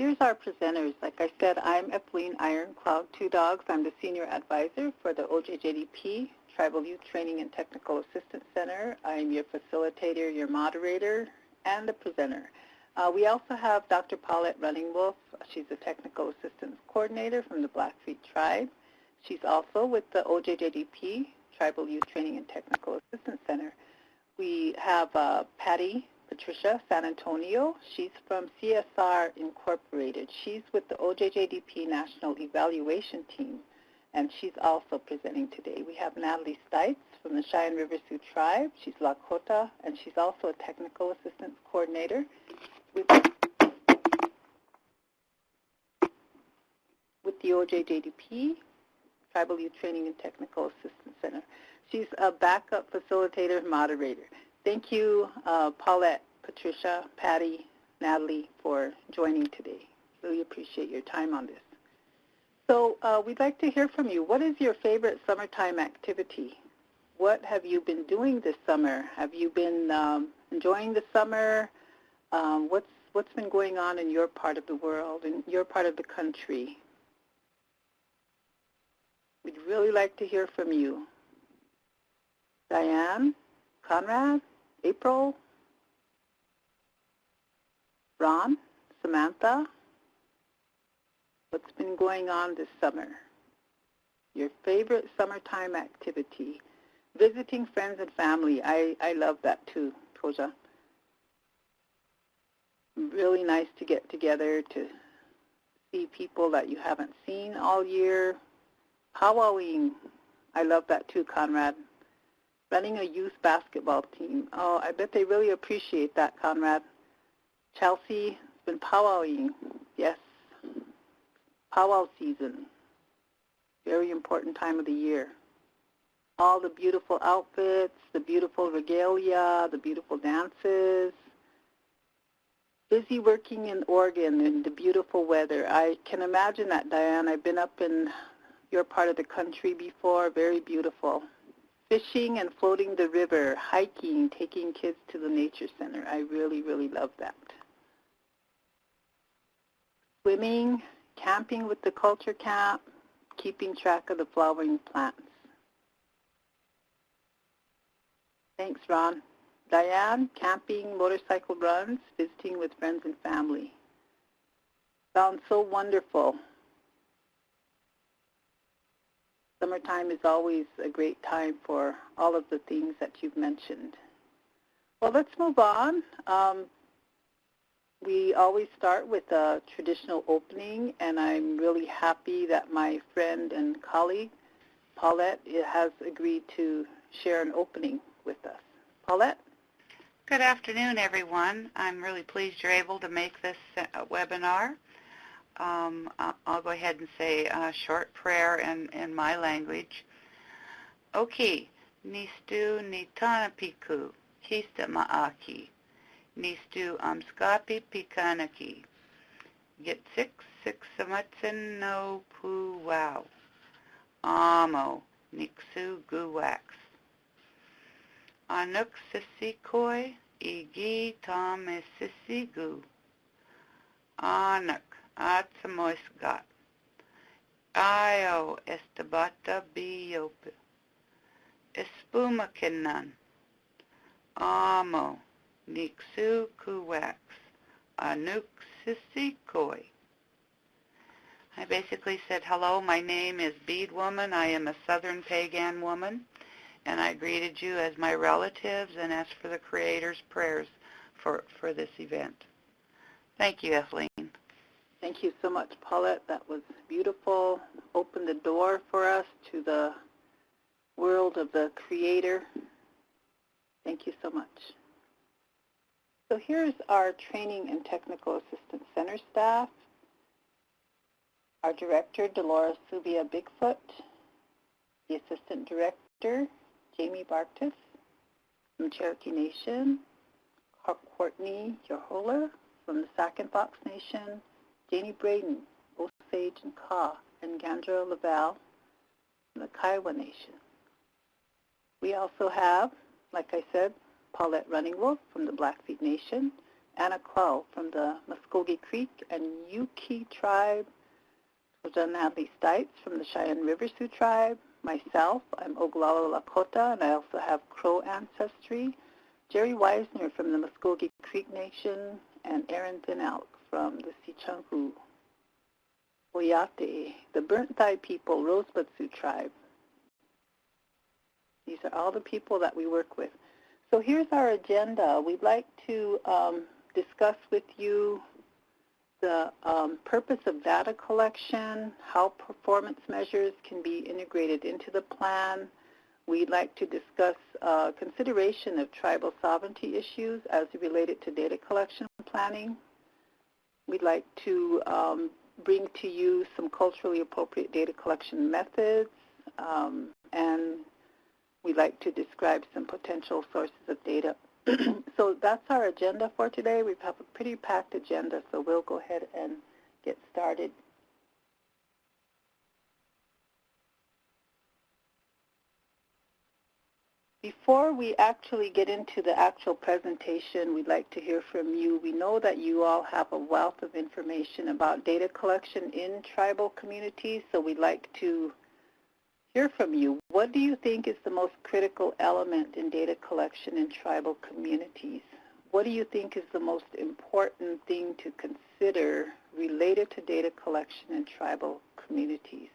here's our presenters. Like I said, I'm Eveline Ironcloud Two Dogs. I'm the Senior Advisor for the OJJDP Tribal Youth Training and Technical Assistance Center. I'm your facilitator, your moderator, and the presenter. We also have Dr. Paulette Runningwolf. She's a Technical Assistance Coordinator from the Blackfeet Tribe. She's also with the OJJDP Tribal Youth Training and Technical Assistance Center. We have Patty Patricia San Antonio. She's from CSR Incorporated. She's with the OJJDP National Evaluation Team, and she's also presenting today. We have Natalie Stites from the Cheyenne River Sioux Tribe. She's Lakota, and she's also a Technical Assistance Coordinator with the OJJDP Tribal Youth Training and Technical Assistance Center. She's a backup facilitator and moderator. Thank you, Paulette, Patricia, Patty, Natalie, for joining today. Really appreciate your time on this. So we'd like to hear from you. What is your favorite summertime activity? What have you been doing this summer? Have you been enjoying the summer? What's been going on in your part of the world, in your part of the country? We'd really like to hear from you. Diane, Conrad, April, Ron, Samantha, what's been going on this summer? Your favorite summertime activity? Visiting friends and family. I love that too, Toja. Really nice to get together to see people that you haven't seen all year. Powwowing. I love that too, Conrad. Running a youth basketball team. Oh, I bet they really appreciate that, Conrad. Chelsea has been powwowing. Yes, powwow season. Very important time of the year. All the beautiful outfits, the beautiful regalia, the beautiful dances. Busy working in Oregon in the beautiful weather. I can imagine that, Diane. I've been up in your part of the country before. Very beautiful. Fishing and floating the river, hiking, taking kids to the nature center. I really, really love that. Swimming, camping with the culture camp, keeping track of the flowering plants. Thanks, Ron. Diane, camping, motorcycle runs, visiting with friends and family. Sounds so wonderful. Summertime is always a great time for all of the things that you've mentioned. Well, let's move on. We always start with a traditional opening, and I'm really happy that my friend and colleague, Paulette, has agreed to share an opening with us. Paulette? Good afternoon, everyone. I'm really pleased you're able to make this webinar. I'll go ahead and say a short prayer in my language. Okay, nistu nitana piku, kista ma'aki, nistu amskapi pikanaki, get six samatsin no pu wow, amo niksu guwax. Anuk sisikoi, igi tam sisigu, anuk. Atsamoisgat. Io estabata biope. Espumakinan. Amo. Nixu kuwax. Anuk sisikoi. I basically said, hello, my name is Bead Woman. I am a Southern Pagan woman, and I greeted you as my relatives and asked for the Creator's prayers for this event. Thank you, Eveline. Thank you so much, Paulette. That was beautiful. Opened the door for us to the world of the Creator. Thank you so much. So here's our Training and Technical Assistance Center staff. Our Director, Dolores Subia Bigfoot. The Assistant Director, Jamie Barktis from Cherokee Nation. Courtney Yohola from the Sac and Fox Nation. Janie Braden, Osage and Kaw, and Gandra Laval from the Kiowa Nation. We also have, like I said, Paulette Runningwolf from the Blackfeet Nation, Anna Clow from the Muskogee Creek and Yuki tribe, Natalie Stites from the Cheyenne River Sioux tribe, myself, I'm Oglala Lakota, and I also have Crow ancestry, Jerry Weisner from the Muskogee Creek Nation, and Aaron Thinelk from the Sichunhu, Oyate, the Burnt Thigh people, Rosebud Sioux tribe. These are all the people that we work with. So here's our agenda. We'd like to discuss with you the purpose of data collection, how performance measures can be integrated into the plan. We'd like to discuss consideration of tribal sovereignty issues as related to data collection planning. We'd like to bring to you some culturally appropriate data collection methods, and we'd like to describe some potential sources of data. So that's our agenda for today. We have a pretty packed agenda, so we'll go ahead and get started. Before we actually get into the actual presentation, we'd like to hear from you. We know that you all have a wealth of information about data collection in tribal communities, so we'd like to hear from you. What do you think is the most critical element in data collection in tribal communities? What do you think is the most important thing to consider related to data collection in tribal communities?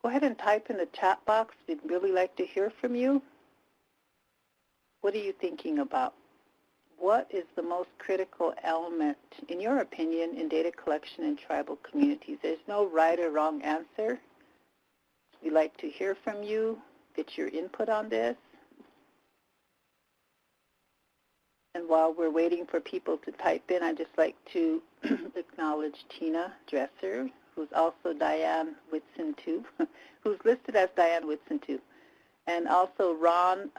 Go ahead and type in the chat box. We'd really like to hear from you. What are you thinking about? What is the most critical element, in your opinion, in data collection in tribal communities? There's no right or wrong answer. We'd like to hear from you, get your input on this. And while we're waiting for people to type in, I'd just like to acknowledge Tina Dresser, who's also Diane Whitson too, who's listed as Diane Whitson too. And also Ron,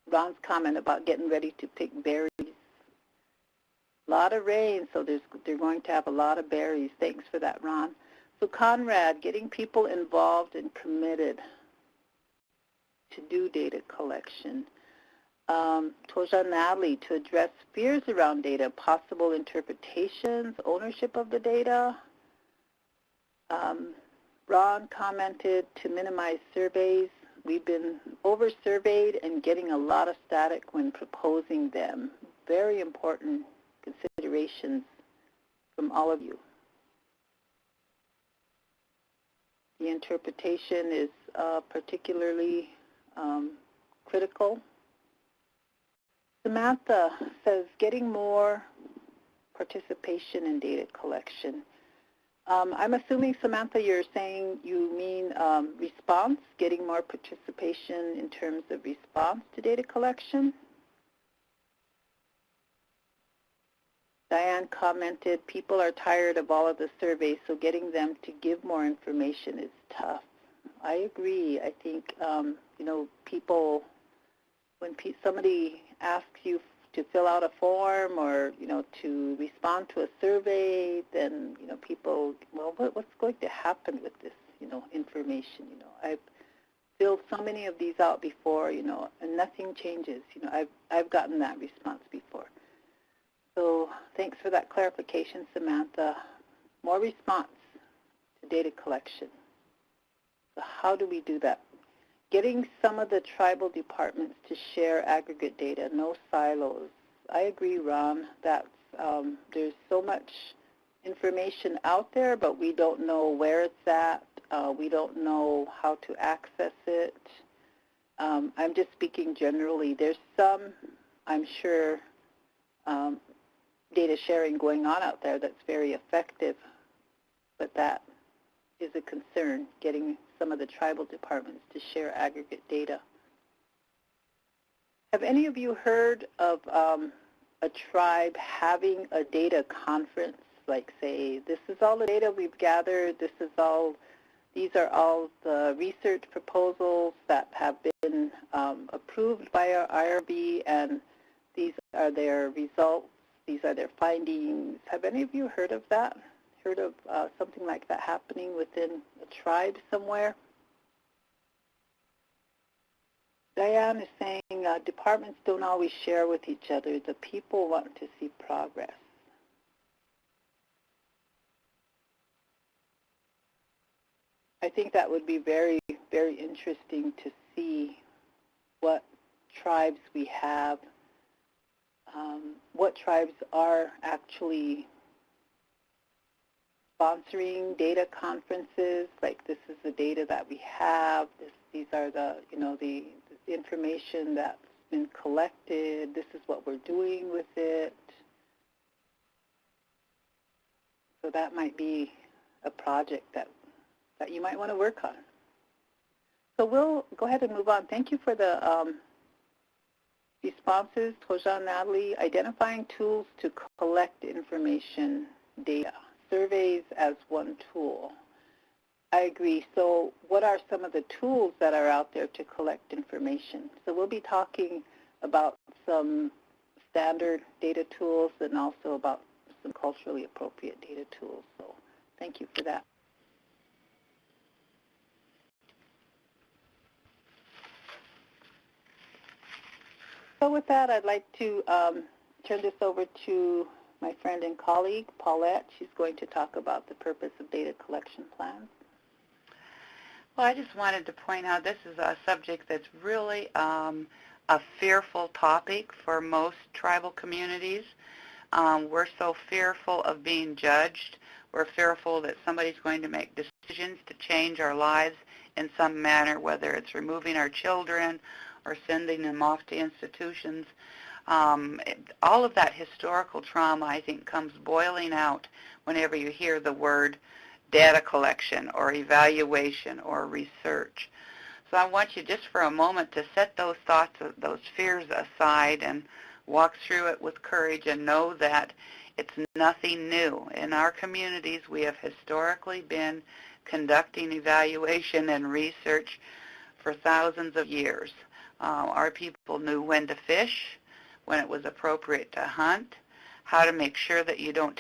Ron's comment about getting ready to pick berries. A lot of rain, so they're going to have a lot of berries. Thanks for that, Ron. So Conrad, getting people involved and committed to do data collection. Toja Natalie, to address fears around data, possible interpretations, ownership of the data. Ron commented to minimize surveys. We've been over-surveyed and getting a lot of static when proposing them. Very important considerations from all of you. The interpretation is particularly critical. Samantha says getting more participation in data collection. I'm assuming, Samantha, you're saying you mean response, getting more participation in terms of response to data collection. Diane commented, people are tired of all of the surveys, so getting them to give more information is tough. I agree. I think, you know, people, when somebody asks you to fill out a form or, you know, to respond to a survey, then, you know, people, well, what's going to happen with this, you know, information? You know, I've filled so many of these out before, you know, and nothing changes. You know, I've gotten that response before. So thanks for that clarification, Samantha. More response to data collection. So how do we do that? Getting some of the tribal departments to share aggregate data, no silos. I agree, Ron, that there's so much information out there, but we don't know where it's at. We don't know how to access it. I'm just speaking generally. There's some, I'm sure, data sharing going on out there that's very effective, but that is a concern, getting some of the tribal departments to share aggregate data. Have any of you heard of a tribe having a data conference, like say, this is all the data we've gathered, these are all the research proposals that have been approved by our IRB, and these are their results, these are their findings. Have any of you heard of that? Heard of something like that happening within a tribe somewhere? Diane is saying departments don't always share with each other. The people want to see progress. I think that would be very, very interesting to see what tribes we have, what tribes are actually sponsoring data conferences, like this is the data that we have, these are the, the information that's been collected, this is what we're doing with it. So that might be a project that you might want to work on. So we'll go ahead and move on. Thank you for the responses, Toja, Natalie. Identifying tools to collect information data. Surveys as one tool. I agree. So what are some of the tools that are out there to collect information? So we'll be talking about some standard data tools and also about some culturally appropriate data tools. So thank you for that. So with that, I'd like to turn this over to my friend and colleague, Paulette. She's going to talk about the purpose of data collection plans. Well, I just wanted to point out this is a subject that's really a fearful topic for most tribal communities. We're so fearful of being judged. We're fearful that somebody's going to make decisions to change our lives in some manner, whether it's removing our children or sending them off to institutions. All of that historical trauma, I think, comes boiling out whenever you hear the word data collection or evaluation or research. So I want you just for a moment to set those thoughts, those fears aside and walk through it with courage and know that it's nothing new. In our communities, we have historically been conducting evaluation and research for thousands of years. Our people knew when to fish, when it was appropriate to hunt, how to make sure that you don't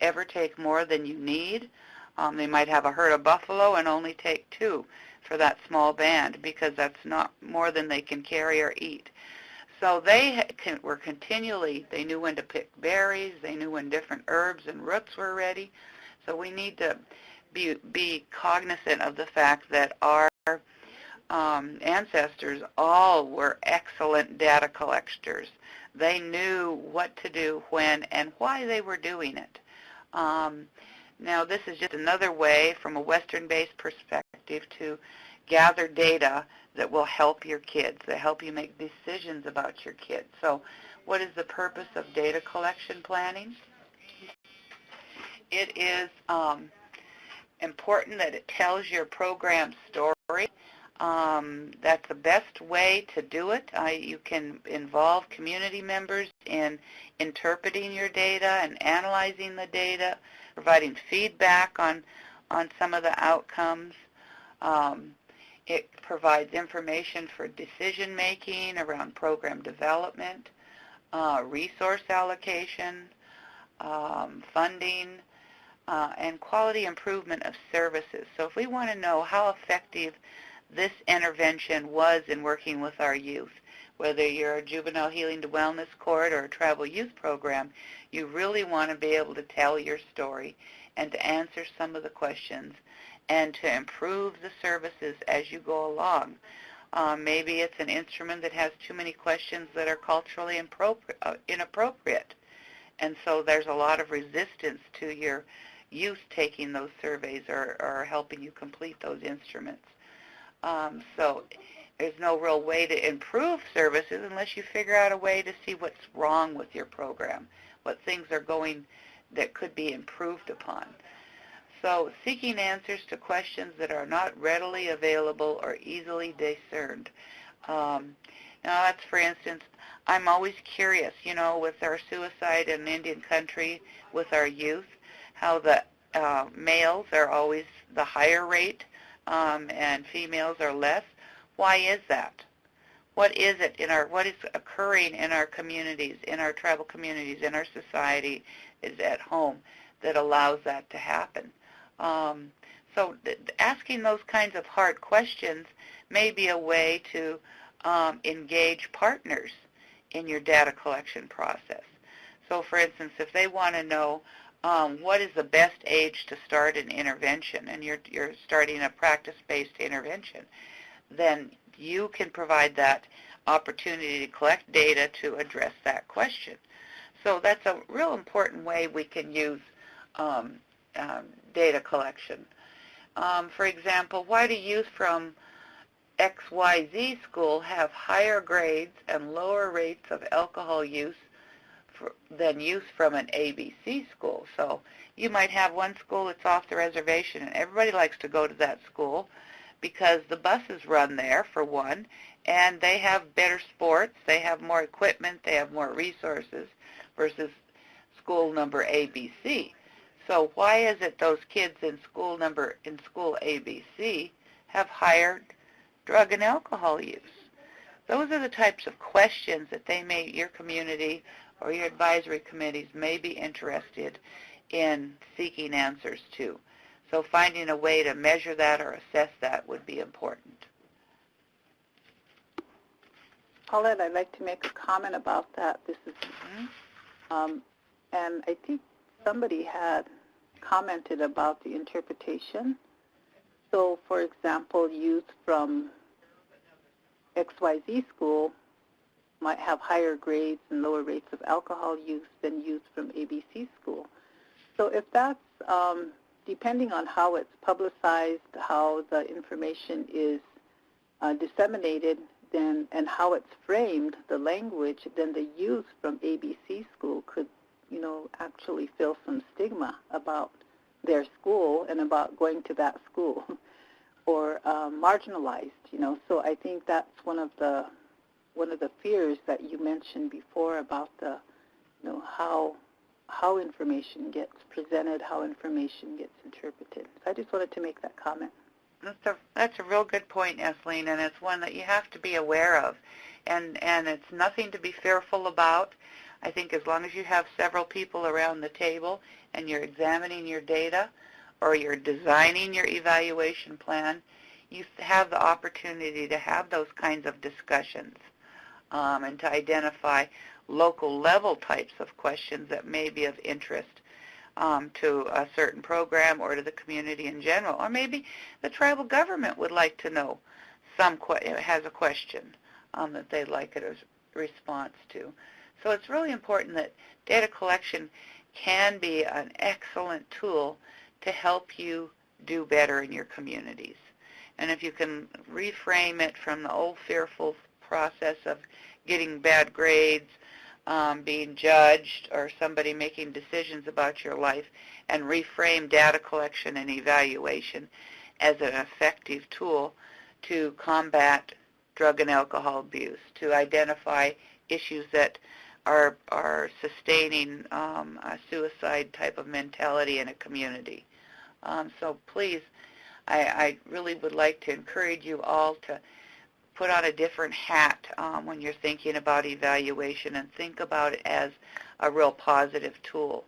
ever take more than you need. They might have a herd of buffalo and only take 2 for that small band because that's not more than they can carry or eat. So they were continually, they knew when to pick berries, they knew when different herbs and roots were ready. So we need to be cognizant of the fact that our ancestors all were excellent data collectors. They knew what to do, when, and why they were doing it. Now, this is just another way from a Western-based perspective to gather data that will help your kids, that help you make decisions about your kids. So what is the purpose of data collection planning? It is important that it tells your program story. That's the best way to do it. You can involve community members in interpreting your data and analyzing the data, providing feedback on some of the outcomes. It provides information for decision making around program development, resource allocation, funding, and quality improvement of services. So if we want to know how effective this intervention was in working with our youth, whether you're a juvenile healing to wellness court or a tribal youth program, you really want to be able to tell your story and to answer some of the questions and to improve the services as you go along. Maybe it's an instrument that has too many questions that are culturally inappropriate, and so there's a lot of resistance to your youth taking those surveys or helping you complete those instruments. So there's no real way to improve services unless you figure out a way to see what's wrong with your program, what things are going that could be improved upon. So seeking answers to questions that are not readily available or easily discerned. Now that's, for instance, I'm always curious, with our suicide in Indian country, with our youth, how the males are always the higher rate and females are less. Why is that? What is it what is occurring in our communities, in our tribal communities, in our society, is at home that allows that to happen? So asking those kinds of hard questions may be a way to engage partners in your data collection process. So for instance, if they want to know what is the best age to start an intervention, and you're starting a practice-based intervention, then you can provide that opportunity to collect data to address that question. So that's a real important way we can use data collection. For example, why do youth from XYZ school have higher grades and lower rates of alcohol use than youth from an ABC school? So you might have one school that's off the reservation, and everybody likes to go to that school because the buses run there, for one, and they have better sports, they have more equipment, they have more resources versus school number ABC. So why is it those kids in school ABC have higher drug and alcohol use? Those are the types of questions that your community or your advisory committees may be interested in seeking answers to. So finding a way to measure that or assess that would be important. Paulette, I'd like to make a comment about that. This is, and I think somebody had commented about the interpretation. So, for example, youth from XYZ school might have higher grades and lower rates of alcohol use than youth from ABC school. So if that's, depending on how it's publicized, how the information is disseminated, then, and how it's framed, the language, then the youth from ABC school could, actually feel some stigma about their school and about going to that school, or marginalized. So I think that's one of the fears that you mentioned before about the, how information gets presented, how information gets interpreted. So I just wanted to make that comment. That's a real good point, Esleen, and it's one that you have to be aware of. And it's nothing to be fearful about. I think as long as you have several people around the table and you're examining your data or you're designing your evaluation plan, you have the opportunity to have those kinds of discussions and to identify local level types of questions that may be of interest to a certain program or to the community in general. Or maybe the tribal government would like to know has a question that they'd like a response to. So it's really important that data collection can be an excellent tool to help you do better in your communities. And if you can reframe it from the old fearful process of getting bad grades, being judged, or somebody making decisions about your life, and reframe data collection and evaluation as an effective tool to combat drug and alcohol abuse, to identify issues that are sustaining a suicide type of mentality in a community. So please, I really would like to encourage you all to put on a different hat when you're thinking about evaluation, and think about it as a real positive tool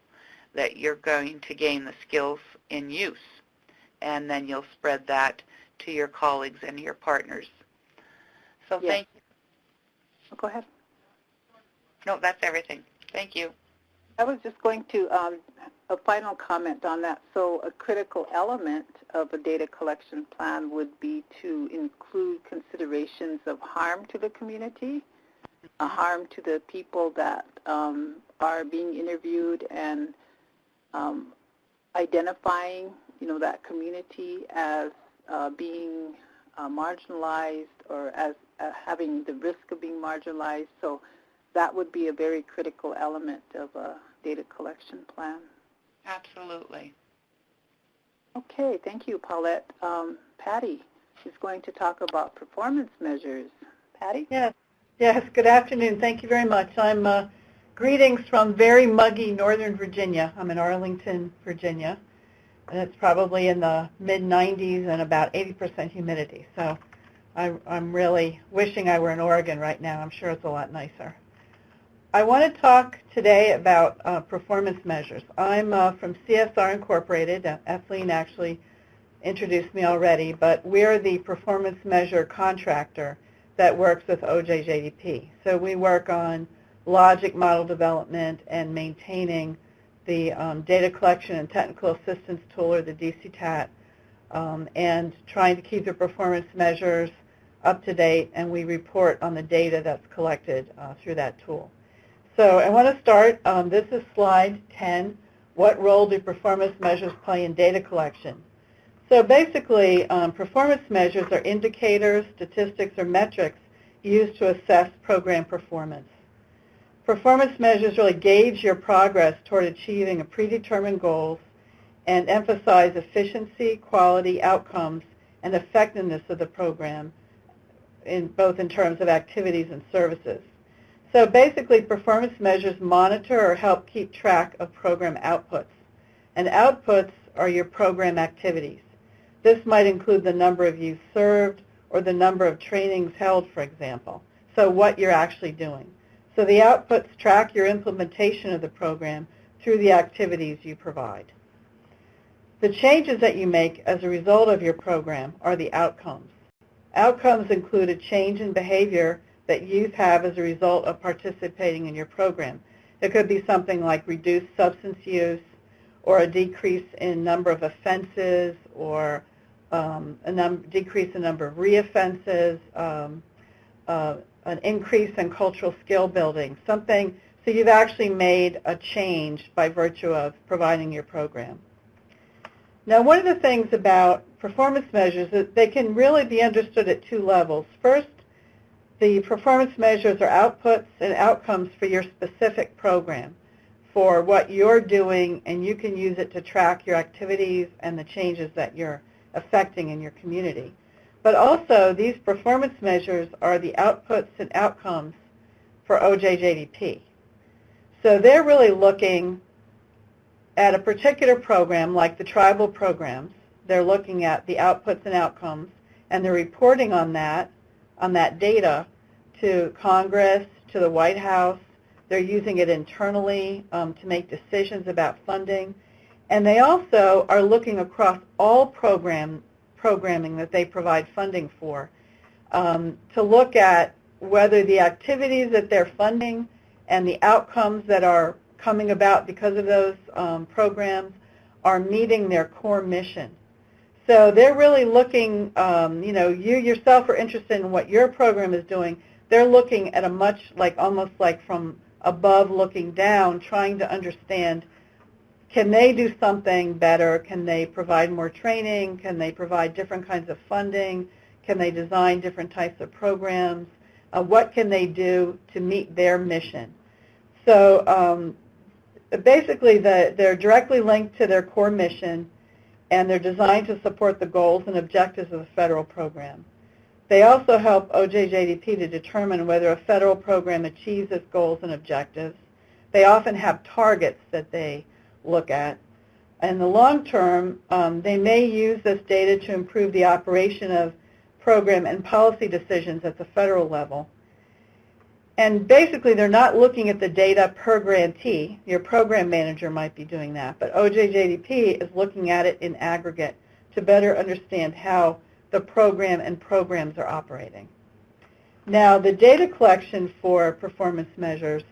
that you're going to gain the skills in use, and then you'll spread that to your colleagues and your partners. So yes. Thank you. Go ahead. No, that's everything. Thank you. I was just going to, a final comment on that. So a critical element of a data collection plan would be to include considerations of harm to the community, a harm to the people that are being interviewed, and identifying, that community as being marginalized, or as having the risk of being marginalized. So that would be a very critical element of a data collection plan. Absolutely. Okay, thank you, Paulette. Patty is going to talk about performance measures. Patty? Yes, good afternoon. Thank you very much. I'm greetings from very muggy Northern Virginia. I'm in Arlington, Virginia, and it's probably in the mid-90s and about 80% humidity. So I'm really wishing I were in Oregon right now. I'm sure it's a lot nicer. I want to talk today about performance measures. I'm from CSR Incorporated. Esleen actually introduced me already, but we're the performance measure contractor that works with OJJDP. So we work on logic model development and maintaining the data collection and technical assistance tool, or the DCTAT, and trying to keep the performance measures up to date, and we report on the data that's collected through that tool. So I want to start, this is slide 10, what role do performance measures play in data collection? So basically, performance measures are indicators, statistics, or metrics used to assess program performance. Performance measures really gauge your progress toward achieving a predetermined goals and emphasize efficiency, quality, outcomes, and effectiveness of the program, both in terms of activities and services. So basically, performance measures monitor or help keep track of program outputs. And outputs are your program activities. This might include the number of youth served or the number of trainings held, for example. So what you're actually doing. So the outputs track your implementation of the program through the activities you provide. The changes that you make as a result of your program are the outcomes. Outcomes include a change in behavior that youth have as a result of participating in your program. It could be something like reduced substance use, or a decrease in number of offenses, or decrease in number of reoffenses, an increase in cultural skill building, something, so you've actually made a change by virtue of providing your program. Now, one of the things about performance measures is that they can really be understood at two levels. First, the performance measures are outputs and outcomes for your specific program, for what you're doing, and you can use it to track your activities and the changes that you're affecting in your community. But also, these performance measures are the outputs and outcomes for OJJDP. So they're really looking at a particular program, like the tribal programs. They're looking at the outputs and outcomes, and they're reporting on that data to Congress, to the White House. They're using it internally to make decisions about funding. And they also are looking across all programming that they provide funding for to look at whether the activities that they're funding and the outcomes that are coming about because of those programs are meeting their core mission. So they're really looking, you yourself are interested in what your program is doing. They're looking at a much, almost like from above looking down, trying to understand, can they do something better? Can they provide more training? Can they provide different kinds of funding? Can they design different types of programs? What can they do to meet their mission? So basically, they're directly linked to their core mission, and they're designed to support the goals and objectives of the federal program. They also help OJJDP to determine whether a federal program achieves its goals and objectives. They often have targets that they look at. In the long term, they may use this data to improve the operation of program and policy decisions at the federal level. And basically, they're not looking at the data per grantee. Your program manager might be doing that, but OJJDP is looking at it in aggregate to better understand how the program and programs are operating. Now, the data collection for performance measures,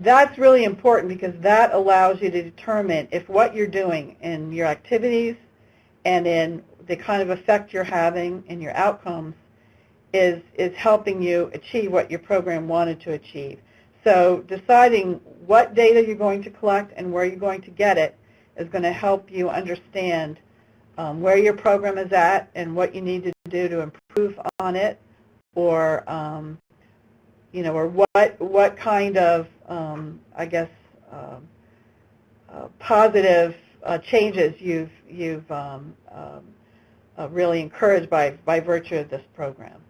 that's really important because that allows you to determine if what you're doing in your activities and in the kind of effect you're having in your outcomes is helping you achieve what your program wanted to achieve. So deciding what data you're going to collect and where you're going to get it is going to help you understand where your program is at and what you need to do to improve on it, or or what kind of positive changes you've really encouraged by virtue of this program.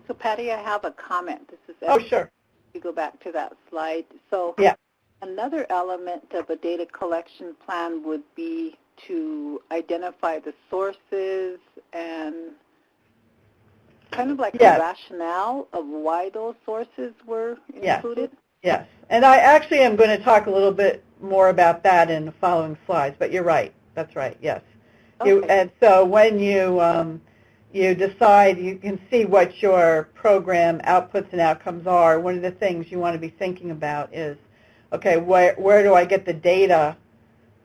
So Patty, I have a comment. This is Oh, sure. You go back to that slide. So yeah. Another element of a data collection plan would be to identify the sources and kind of like yes. the rationale of why those sources were included. Yes. And I actually am going to talk a little bit more about that in the following slides, but you're right. That's right, yes. Okay. And so when you decide, you can see what your program outputs and outcomes are. One of the things you want to be thinking about is, okay, where do I get the data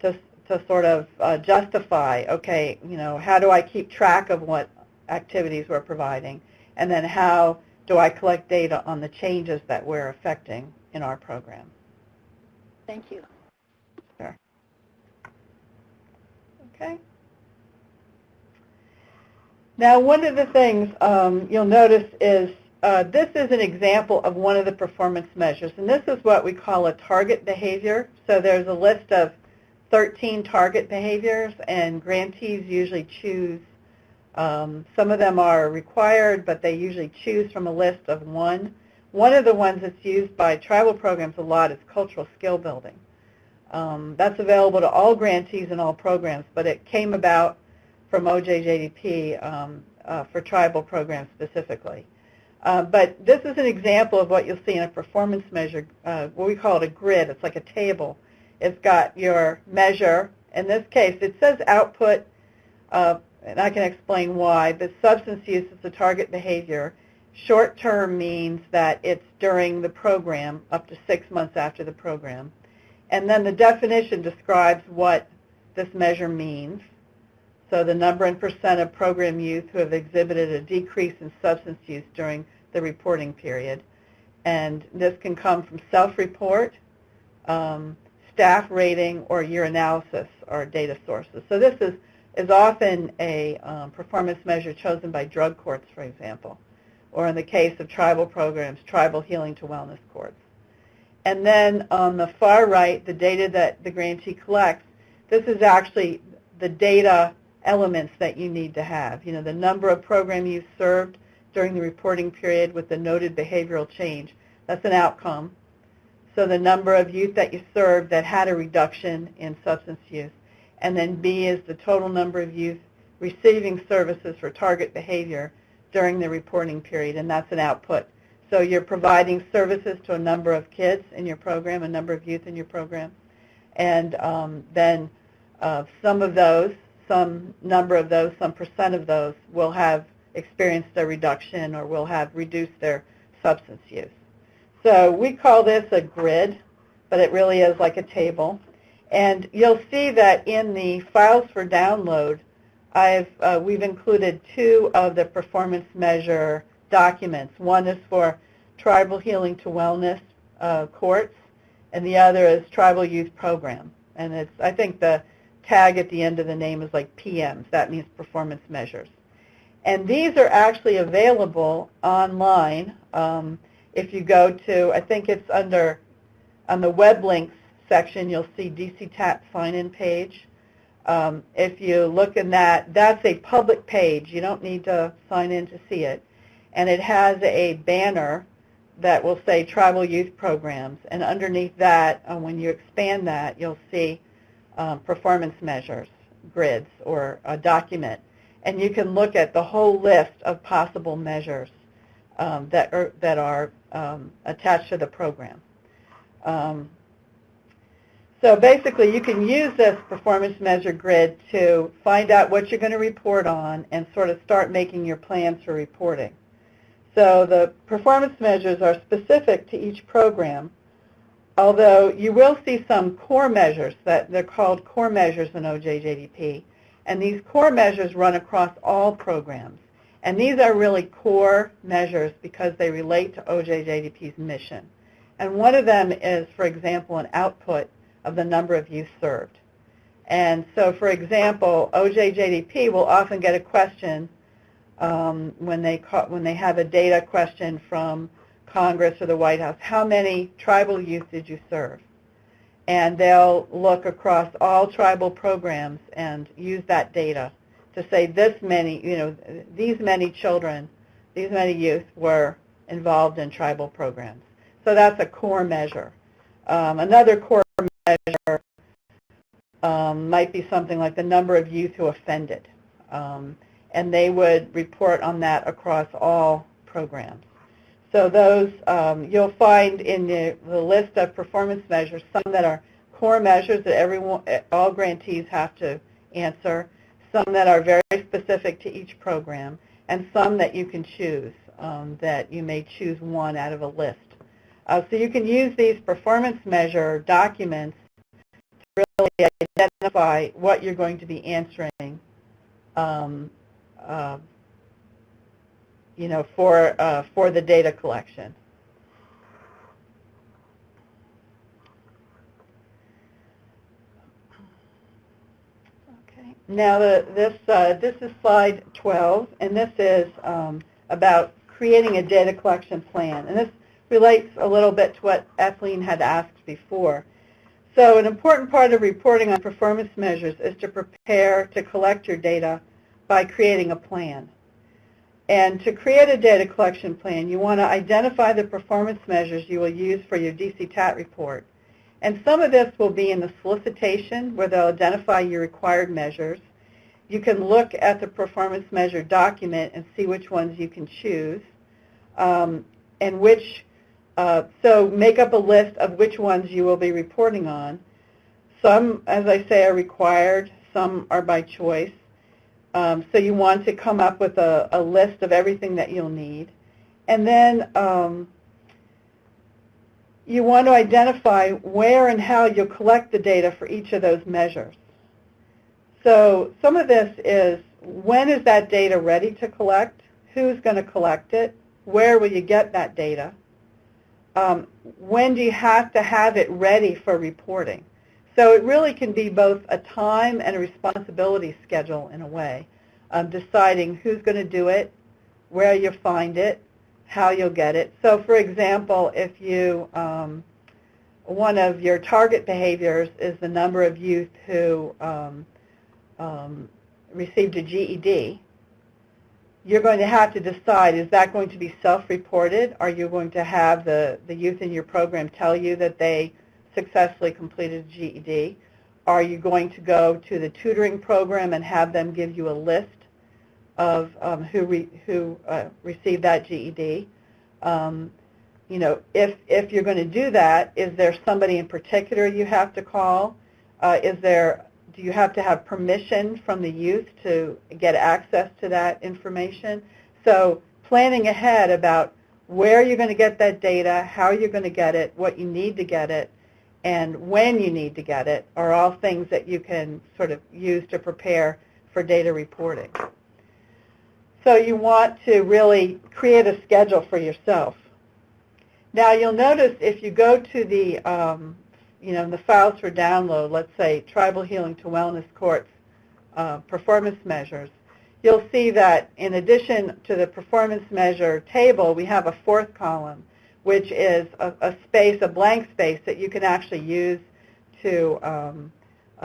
to sort of justify, okay, how do I keep track of what activities we're providing, and then how do I collect data on the changes that we're affecting in our program? Thank you. Sure. Okay. Now, one of the things you'll notice is this is an example of one of the performance measures, and this is what we call a target behavior. So there's a list of 13 target behaviors, and grantees usually choose. Some of them are required, but they usually choose from a list of one. One of the ones that's used by tribal programs a lot is cultural skill building. That's available to all grantees and all programs, but it came about from OJJDP for tribal programs specifically. But this is an example of what you'll see in a performance measure. What we call it a grid. It's like a table. It's got your measure. In this case, it says output, and I can explain why, but substance use is the target behavior. Short-term means that it's during the program, up to 6 months after the program. And then the definition describes what this measure means. So the number and percent of program youth who have exhibited a decrease in substance use during the reporting period. And this can come from self-report, staff rating, or year analysis are data sources. So this is often a performance measure chosen by drug courts, for example, or in the case of tribal programs, tribal healing to wellness courts. And then on the far right, the data that the grantee collects, this is actually the data elements that you need to have. The number of program youth served during the reporting period with the noted behavioral change. That's an outcome. So the number of youth that you served that had a reduction in substance use. And then B is the total number of youth receiving services for target behavior during the reporting period, and that's an output. So you're providing services to a number of kids in your program, a number of youth in your program, and then some number of those, some percent of those will have experienced a reduction or will have reduced their substance use. So we call this a grid, but it really is like a table. And you'll see that in the files for download, we've included 2 of the performance measure documents. One is for Tribal Healing to Wellness courts, and the other is Tribal Youth Program. And I think the tag at the end of the name is like PMs. That means performance measures. And these are actually available online. If you go to, I think it's on the web links section, you'll see DCTAP sign-in page. If you look in that, that's a public page. You don't need to sign in to see it. And it has a banner that will say Tribal Youth Programs. And underneath that, when you expand that, you'll see performance measures, grids, or a document. And you can look at the whole list of possible measures that are attached to the program. So basically, you can use this performance measure grid to find out what you're going to report on and sort of start making your plans for reporting. So the performance measures are specific to each program, although you will see some core measures that they're called core measures in OJJDP. And these core measures run across all programs. And these are really core measures because they relate to OJJDP's mission. And one of them is, for example, an output of the number of youth served. And so, for example, OJJDP will often get a question when they have a data question from Congress or the White House, how many tribal youth did you serve? And they'll look across all tribal programs and use that data to say these many children, these many youth were involved in tribal programs. So that's a core measure. Another core measure might be something like the number of youth who offended. And they would report on that across all programs. So those, you'll find in the list of performance measures some that are core measures that all grantees have to answer, some that are very specific to each program, and some that you can choose, that you may choose one out of a list. So you can use these performance measure documents to really identify what you're going to be answering, for the data collection. Okay. Now this is slide 12, and this is about creating a data collection plan, and this relates a little bit to what Ethelene had asked before. So an important part of reporting on performance measures is to prepare to collect your data by creating a plan. And to create a data collection plan, you want to identify the performance measures you will use for your DC-TAT report. And some of this will be in the solicitation, where they'll identify your required measures. You can look at the performance measure document and see which ones you can choose, so make up a list of which ones you will be reporting on. Some, as I say, are required. Some are by choice. So you want to come up with a list of everything that you'll need. And then you want to identify where and how you'll collect the data for each of those measures. So some of this is, when is that data ready to collect? Who's going to collect it? Where will you get that data? When do you have to have it ready for reporting? So it really can be both a time and a responsibility schedule in a way, deciding who's going to do it, where you'll find it, how you'll get it. So for example, if you, one of your target behaviors is the number of youth who received a GED, you're going to have to decide, is that going to be self-reported? Are you going to have the youth in your program tell you that they successfully completed a GED? Are you going to go to the tutoring program and have them give you a list of who received that GED? If you're going to do that, is there somebody in particular you have to call? Do you have to have permission from the youth to get access to that information? So planning ahead about where you're going to get that data, how you're going to get it, what you need to get it, and when you need to get it are all things that you can sort of use to prepare for data reporting. So you want to really create a schedule for yourself. Now you'll notice if you go to the the files for download, let's say Tribal Healing to Wellness Courts performance measures, you'll see that in addition to the performance measure table, we have a fourth column, which is a blank space that you can actually use to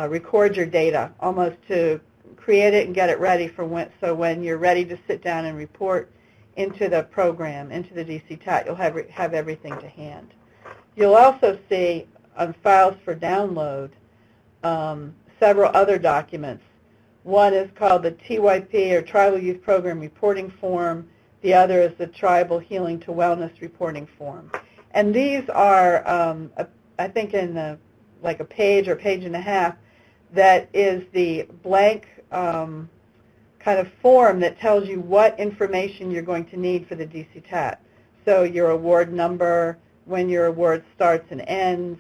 record your data, almost to create it and get it ready for when you're ready to sit down and report into the program, into the DC-TAT, you'll have everything to hand. You'll also see on files for download several other documents. One is called the TYP, or Tribal Youth Program Reporting Form. The other is the Tribal Healing to Wellness Reporting Form. And these are, I think, in like a page or page and a half, that is the blank kind of form that tells you what information you're going to need for the DC-TAT. So your award number, when your award starts and ends,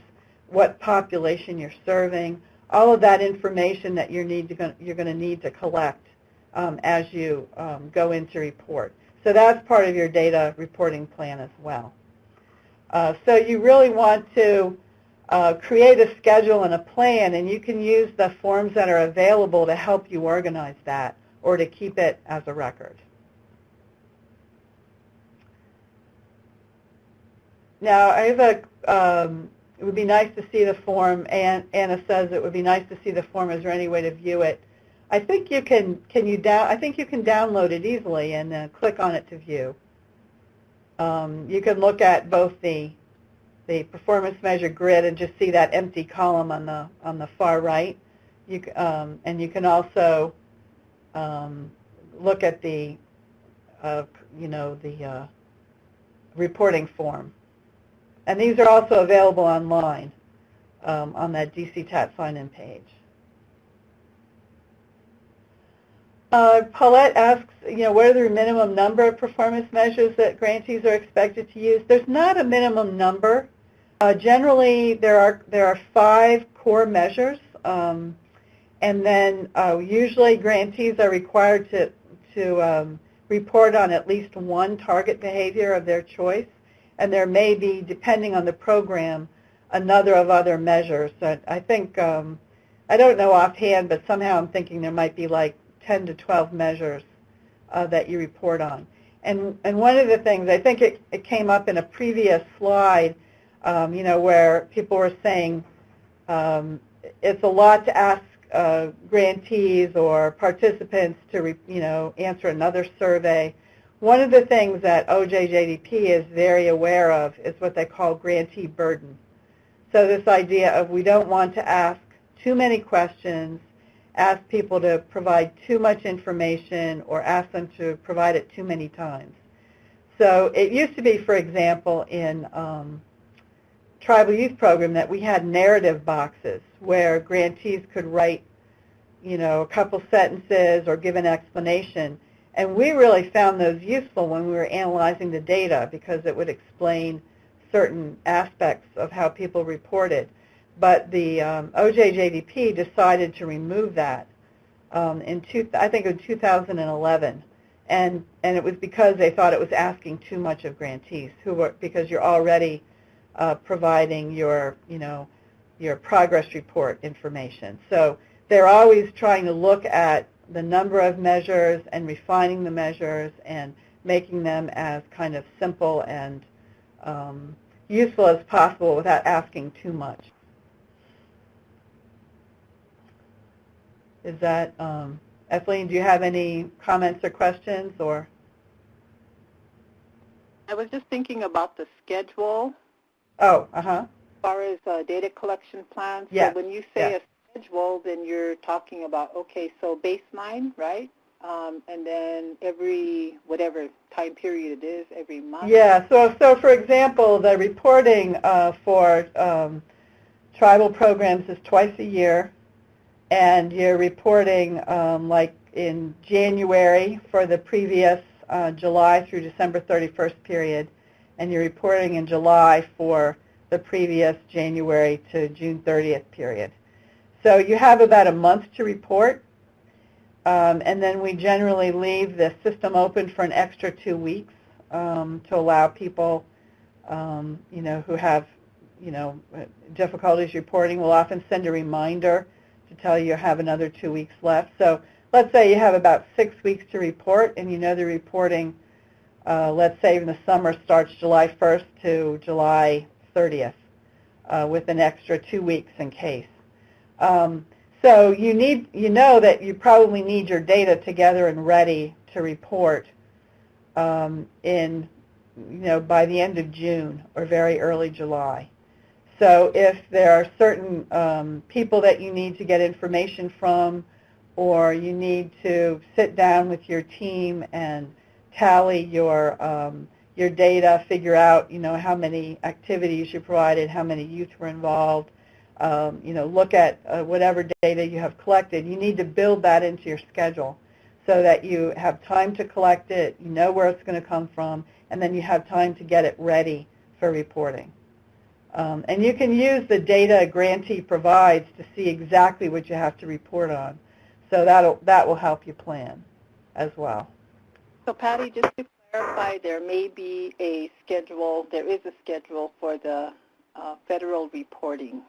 what population you're serving, all of that information that you're going to need to collect as you go into report. So that's part of your data reporting plan as well. So you really want to create a schedule and a plan, and you can use the forms that are available to help you organize that or to keep it as a record. Now, I have it would be nice to see the form. Anna says it would be nice to see the form. Is there any way to view it? I think you can. I think you can download it easily and click on it to view. You can look at both the performance measure grid and just see that empty column on the far right. And you can also look at the reporting form. And these are also available online. on that DCTAT sign-in page. Paulette asks, what are the minimum number of performance measures that grantees are expected to use? There's not a minimum number. Generally, there are 5 core measures, and then usually grantees are required to report on at least one target behavior of their choice, and there may be, depending on the program, another of other measures. So I think, I don't know offhand, but somehow I'm thinking there might be like 10 to 12 measures that you report on. And one of the things, I think it came up in a previous slide, where people were saying it's a lot to ask grantees or participants to, answer another survey. One of the things that OJJDP is very aware of is what they call grantee burden. So this idea of we don't want to ask too many questions, ask people to provide too much information, or ask them to provide it too many times. So it used to be, for example, in Tribal Youth Program that we had narrative boxes where grantees could write, a couple sentences or give an explanation. And we really found those useful when we were analyzing the data because it would explain certain aspects of how people reported. But the OJJDP decided to remove that I think in 2011, and it was because they thought it was asking too much of grantees, because you're already providing your progress report information. So they're always trying to look at the number of measures and refining the measures and making them as kind of simple and useful as possible without asking too much. Is that, Etheline, do you have any comments or questions? Or I was just thinking about the schedule. Oh, As far as data collection plans. Yes. So when you say a schedule, then you're talking about, okay, so baseline, right? And then every, whatever time period it is, every month. Yeah, so for example, the reporting for tribal programs is twice a year, and you're reporting like in January for the previous July through December 31st period, and you're reporting in July for the previous January to June 30th period. So you have about a month to report, and then we generally leave the system open for an extra 2 weeks to allow people, who have, difficulties reporting. We'll often send a reminder to tell you have another 2 weeks left. So let's say you have about 6 weeks to report, and the reporting, let's say in the summer starts July 1st to July 30th with an extra 2 weeks in case. So you know that you probably need your data together and ready to report by the end of June or very early July. So if there are certain people that you need to get information from, or you need to sit down with your team and tally your data, figure out how many activities you provided, how many youth were involved, look at whatever data you have collected, you need to build that into your schedule so that you have time to collect it, you know where it's going to come from, and then you have time to get it ready for reporting. And you can use the data a grantee provides to see exactly what you have to report on. So that will help you plan as well. So Patty, just to clarify, there is a schedule for the federal reporting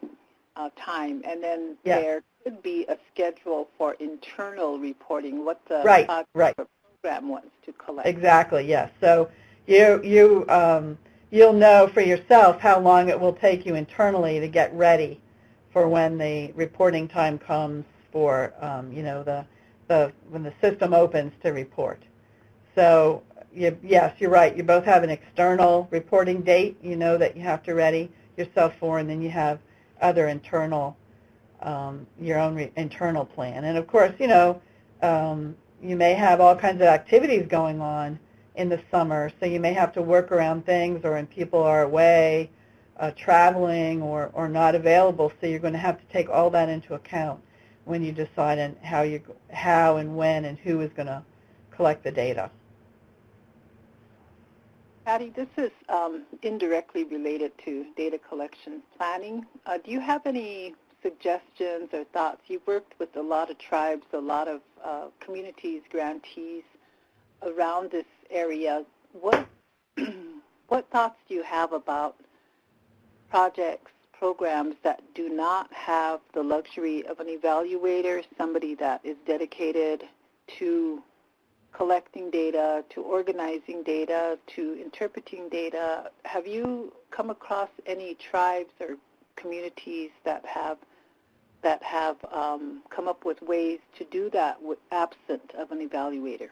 time, and then there could be a schedule for internal reporting, what the program wants to collect. Exactly, yes. So you'll know for yourself how long it will take you internally to get ready for when the reporting time comes for when the system opens to report. So yes, you're right. You both have an external reporting date that you have to ready yourself for, and then you have other internal, your own internal plan. And of course, you may have all kinds of activities going on in the summer, so you may have to work around things, or when people are away, traveling or not available, so you're going to have to take all that into account when you decide on how and when and who is going to collect the data. Patty, this is indirectly related to data collection planning. Do you have any suggestions or thoughts? You've worked with a lot of tribes, a lot of communities, grantees around this area. What thoughts do you have about projects, programs that do not have the luxury of an evaluator, somebody that is dedicated to collecting data, to organizing data, to interpreting data? Have you come across any tribes or communities that have come up with ways to do that absent of an evaluator?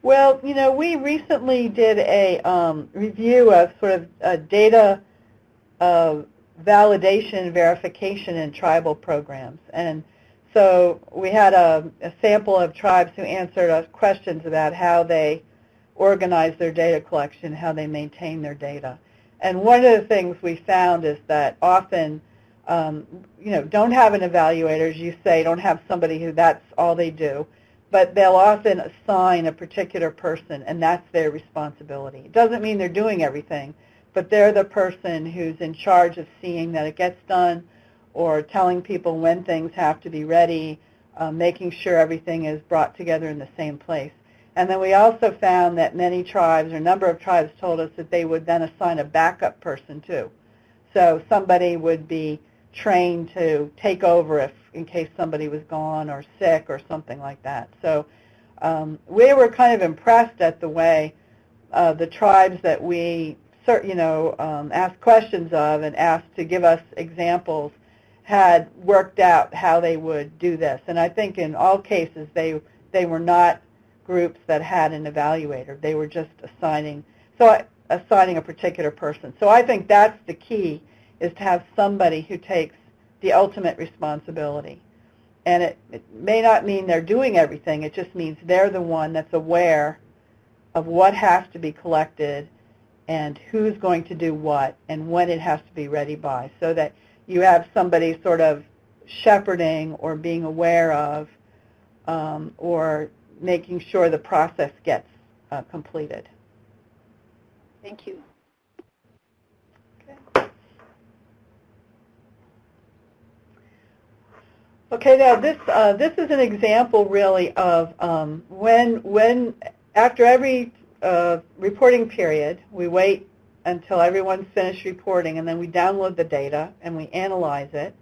Well, you know, we recently did a review of sort of data validation, verification in tribal programs. And so we had a sample of tribes who answered us questions about how they organize their data collection, how they maintain their data. And one of the things we found is that often, you know, don't have an evaluator, as you say, don't have somebody who that's all they do, but they'll often assign a particular person, and that's their responsibility. It doesn't mean they're doing everything, but they're the person who's in charge of seeing that it gets done, or telling people when things have to be ready, making sure everything is brought together in the same place. And then we also found that many tribes, or a number of tribes, told us that they would then assign a backup person too. So somebody would be trained to take over in case somebody was gone or sick or something like that. So we were kind of impressed at the way the tribes that we asked questions of and asked to give us examples had worked out how they would do this. And I think in all cases they were not groups that had an evaluator. They were just assigning a particular person. So I think that's the key, is to have somebody who takes the ultimate responsibility. And it may not mean they're doing everything. It just means they're the one that's aware of what has to be collected and who's going to do what and when it has to be ready by, so that you have somebody sort of shepherding or being aware of or making sure the process gets completed. Thank you. Okay, now this is an example really of when after every reporting period, we wait until everyone's finished reporting, and then we download the data and we analyze it.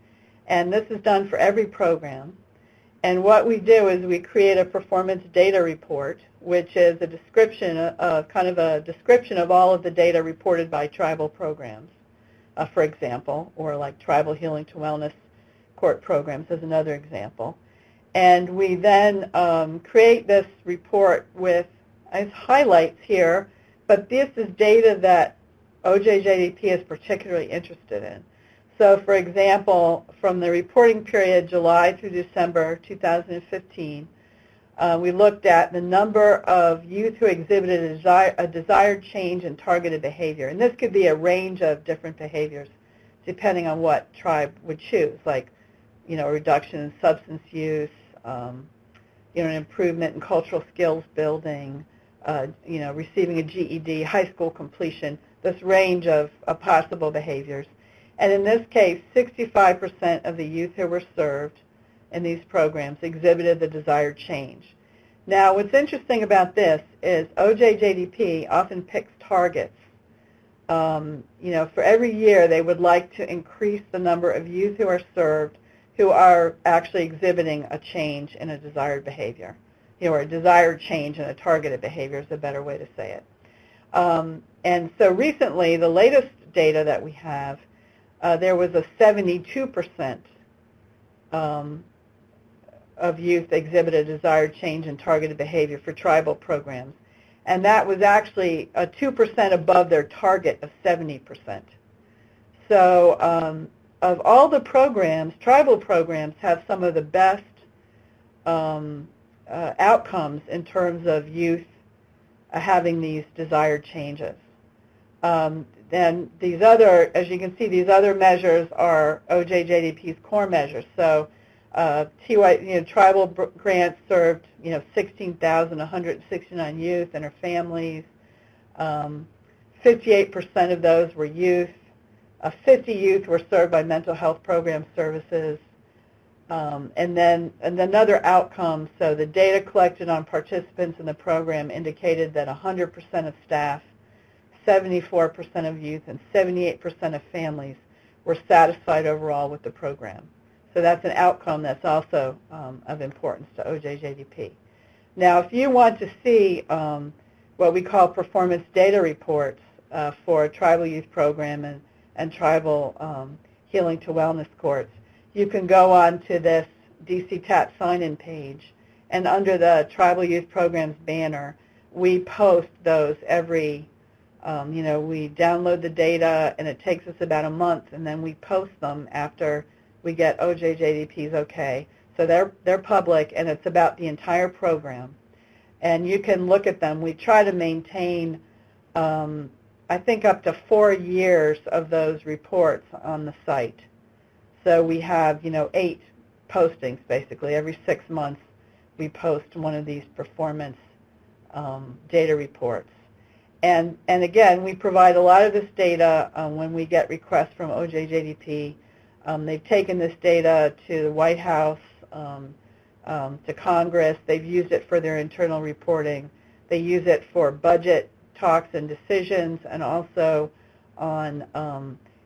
And this is done for every program. And what we do is we create a performance data report, which is a description, kind of a description of all of the data reported by tribal programs, for example, or like tribal healing to wellness court programs as another example. And we then create this report with as highlights here, but this is data that OJJDP is particularly interested in. So, for example, from the reporting period July through December 2015, we looked at the number of youth who exhibited a desired change in targeted behavior. And this could be a range of different behaviors depending on what tribe would choose, like, you know, a reduction in substance use, you know, an improvement in cultural skills building, you know, receiving a GED, high school completion, this range of possible behaviors. And in this case, 65% of the youth who were served in these programs exhibited the desired change. Now, what's interesting about this is OJJDP often picks targets. You know, for every year, they would like to increase the number of youth who are served who are actually exhibiting a change in a desired behavior, you know, or a desired change in a targeted behavior is a better way to say it. And so recently, the latest data that we have, there was a 72% of youth exhibited a desired change in targeted behavior for tribal programs. And that was actually 2% above their target of 70%. So of all the programs, tribal programs have some of the best outcomes in terms of youth having these desired changes. Then these other, as you can see, these other measures are OJJDP's core measures. So tribal grants served 16,169 youth and their families. 58% of those were youth. 50 youth were served by mental health program services. And then another outcome, so the data collected on participants in the program indicated that 100% of staff, 74% of youth, and 78% of families were satisfied overall with the program. So that's an outcome that's also of importance to OJJDP. Now, if you want to see what we call performance data reports for a tribal youth program and tribal healing to wellness courts, you can go on to this DCTAT sign-in page, and under the Tribal Youth Programs banner, we post those every, we download the data, and it takes us about a month, and then we post them after we get OJJDP's okay. So they're public, and it's about the entire program. And you can look at them. We try to maintain, I think, up to 4 years of those reports on the site. So we have, 8 postings, basically. Every 6 months, we post one of these performance data reports. And again, we provide a lot of this data when we get requests from OJJDP. They've taken this data to the White House, to Congress. They've used it for their internal reporting. They use it for budget talks and decisions, and also on,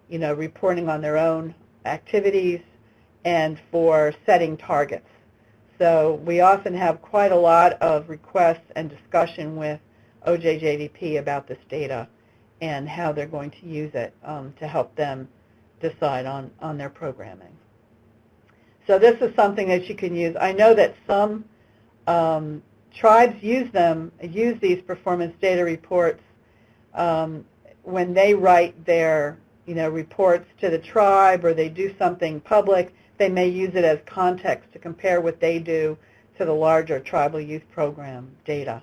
reporting on their own activities and for setting targets. So we often have quite a lot of requests and discussion with OJJDP about this data and how they're going to use it to help them decide on their programming. So this is something that you can use. I know that some tribes use these performance data reports when they write their reports to the tribe, or they do something public. They may use it as context to compare what they do to the larger tribal youth program data.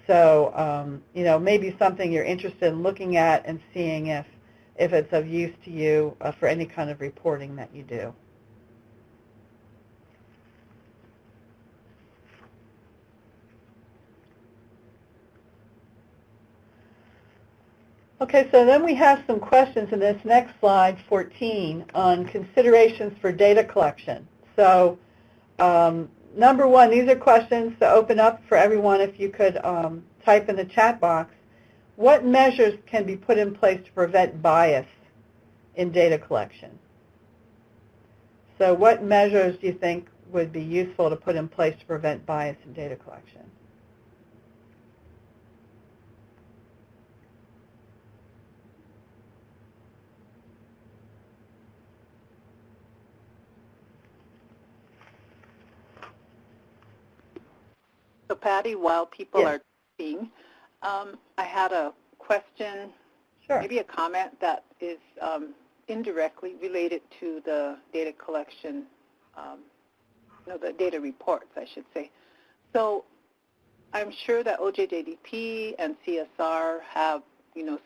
So, maybe something you're interested in looking at and seeing if it's of use to you for any kind of reporting that you do. Okay, so then we have some questions in this next slide, 14, on considerations for data collection. So number one, these are questions to open up for everyone. If you could type in the chat box, what measures can be put in place to prevent bias in data collection? So what measures do you think would be useful to put in place to prevent bias in data collection? So Patty, while people Yes. are speaking, I had a question, Sure. maybe a comment that is indirectly related to the data collection, the data reports, I should say. So I'm sure that OJJDP and CSR have,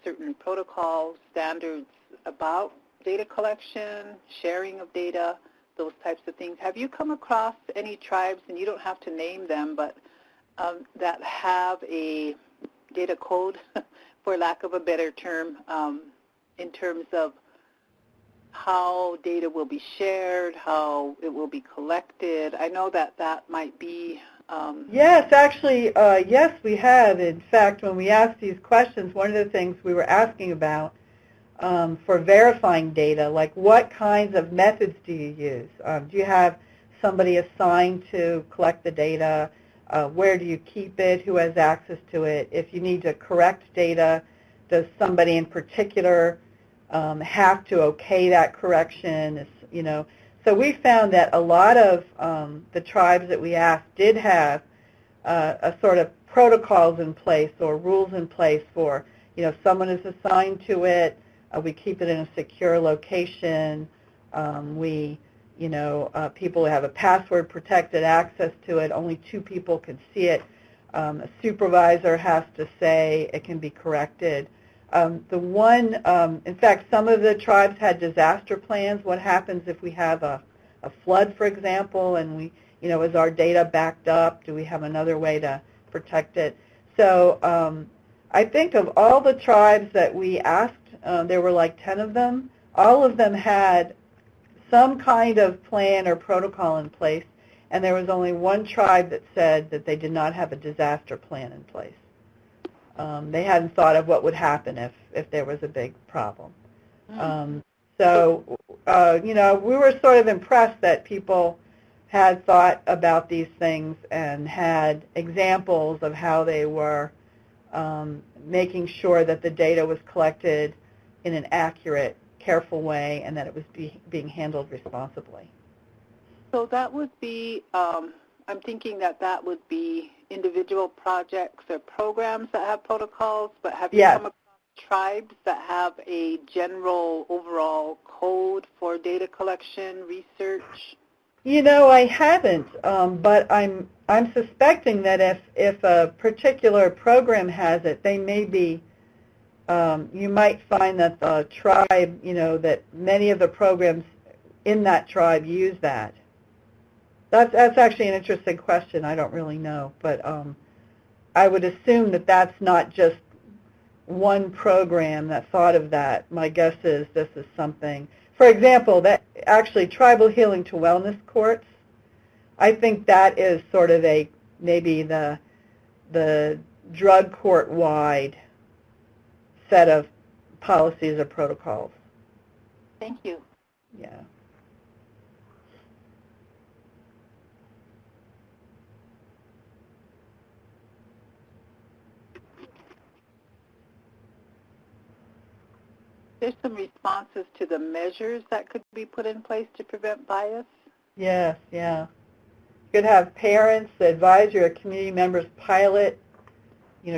certain protocols, standards about data collection, sharing of data, those types of things. Have you come across any tribes, and you don't have to name them, but that have a data code, for lack of a better term, in terms of how data will be shared, how it will be collected? I know that might be... Yes, actually, yes, we have. In fact, when we asked these questions, one of the things we were asking about for verifying data, like what kinds of methods do you use? Do you have somebody assigned to collect the data? Where do you keep it? Who has access to it? If you need to correct data, does somebody in particular have to okay that correction? So we found that a lot of the tribes that we asked did have a sort of protocols in place or rules in place for, someone is assigned to it. We keep it in a secure location. People have a password protected access to it. Only 2 people can see it. A supervisor has to say it can be corrected. In fact, some of the tribes had disaster plans. What happens if we have a flood, for example, and is our data backed up? Do we have another way to protect it? So I think of all the tribes that we asked, there were like 10 of them, all of them had some kind of plan or protocol in place, and there was only one tribe that said that they did not have a disaster plan in place. They hadn't thought of what would happen if there was a big problem. So we were sort of impressed that people had thought about these things and had examples of how they were making sure that the data was collected in an accurate, careful way and that it was being handled responsibly. So that would be, I'm thinking that would be individual projects or programs that have protocols, but have you come across tribes that have a general overall code for data collection, research? I haven't, but I'm suspecting that if a particular program has it, they may be, you might find that the tribe, that many of the programs in that tribe use that. That's actually an interesting question. I don't really know, but I would assume that that's not just one program that thought of that. My guess is this is something. For example, that actually tribal healing to wellness courts, I think that is sort of maybe the drug court-wide set of policies or protocols. Thank you. Yeah. There's some responses to the measures that could be put in place to prevent bias. Yes, yeah. You could have parents advise your community members pilot,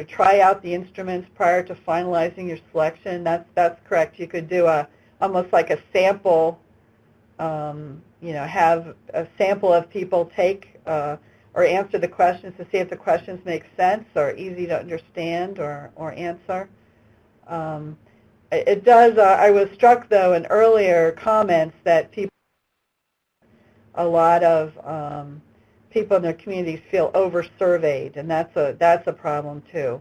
try out the instruments prior to finalizing your selection. That's correct. You could do almost like a sample, have a sample of people take or answer the questions to see if the questions make sense or easy to understand or answer. It does. I was struck, though, in earlier comments that a lot of people in their communities feel over-surveyed, and that's a problem too.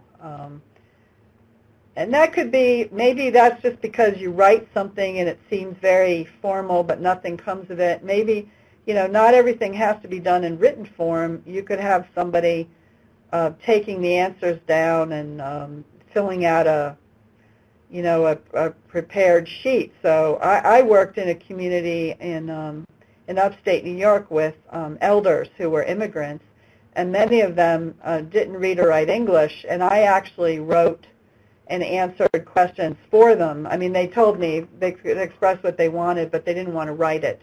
And that could be, maybe that's just because you write something and it seems very formal, but nothing comes of it. Maybe, not everything has to be done in written form. You could have somebody taking the answers down and filling out a prepared sheet. So I worked in a community in upstate New York with elders who were immigrants, and many of them didn't read or write English, and I actually wrote and answered questions for them. I mean, they told me they could express what they wanted, but they didn't want to write it.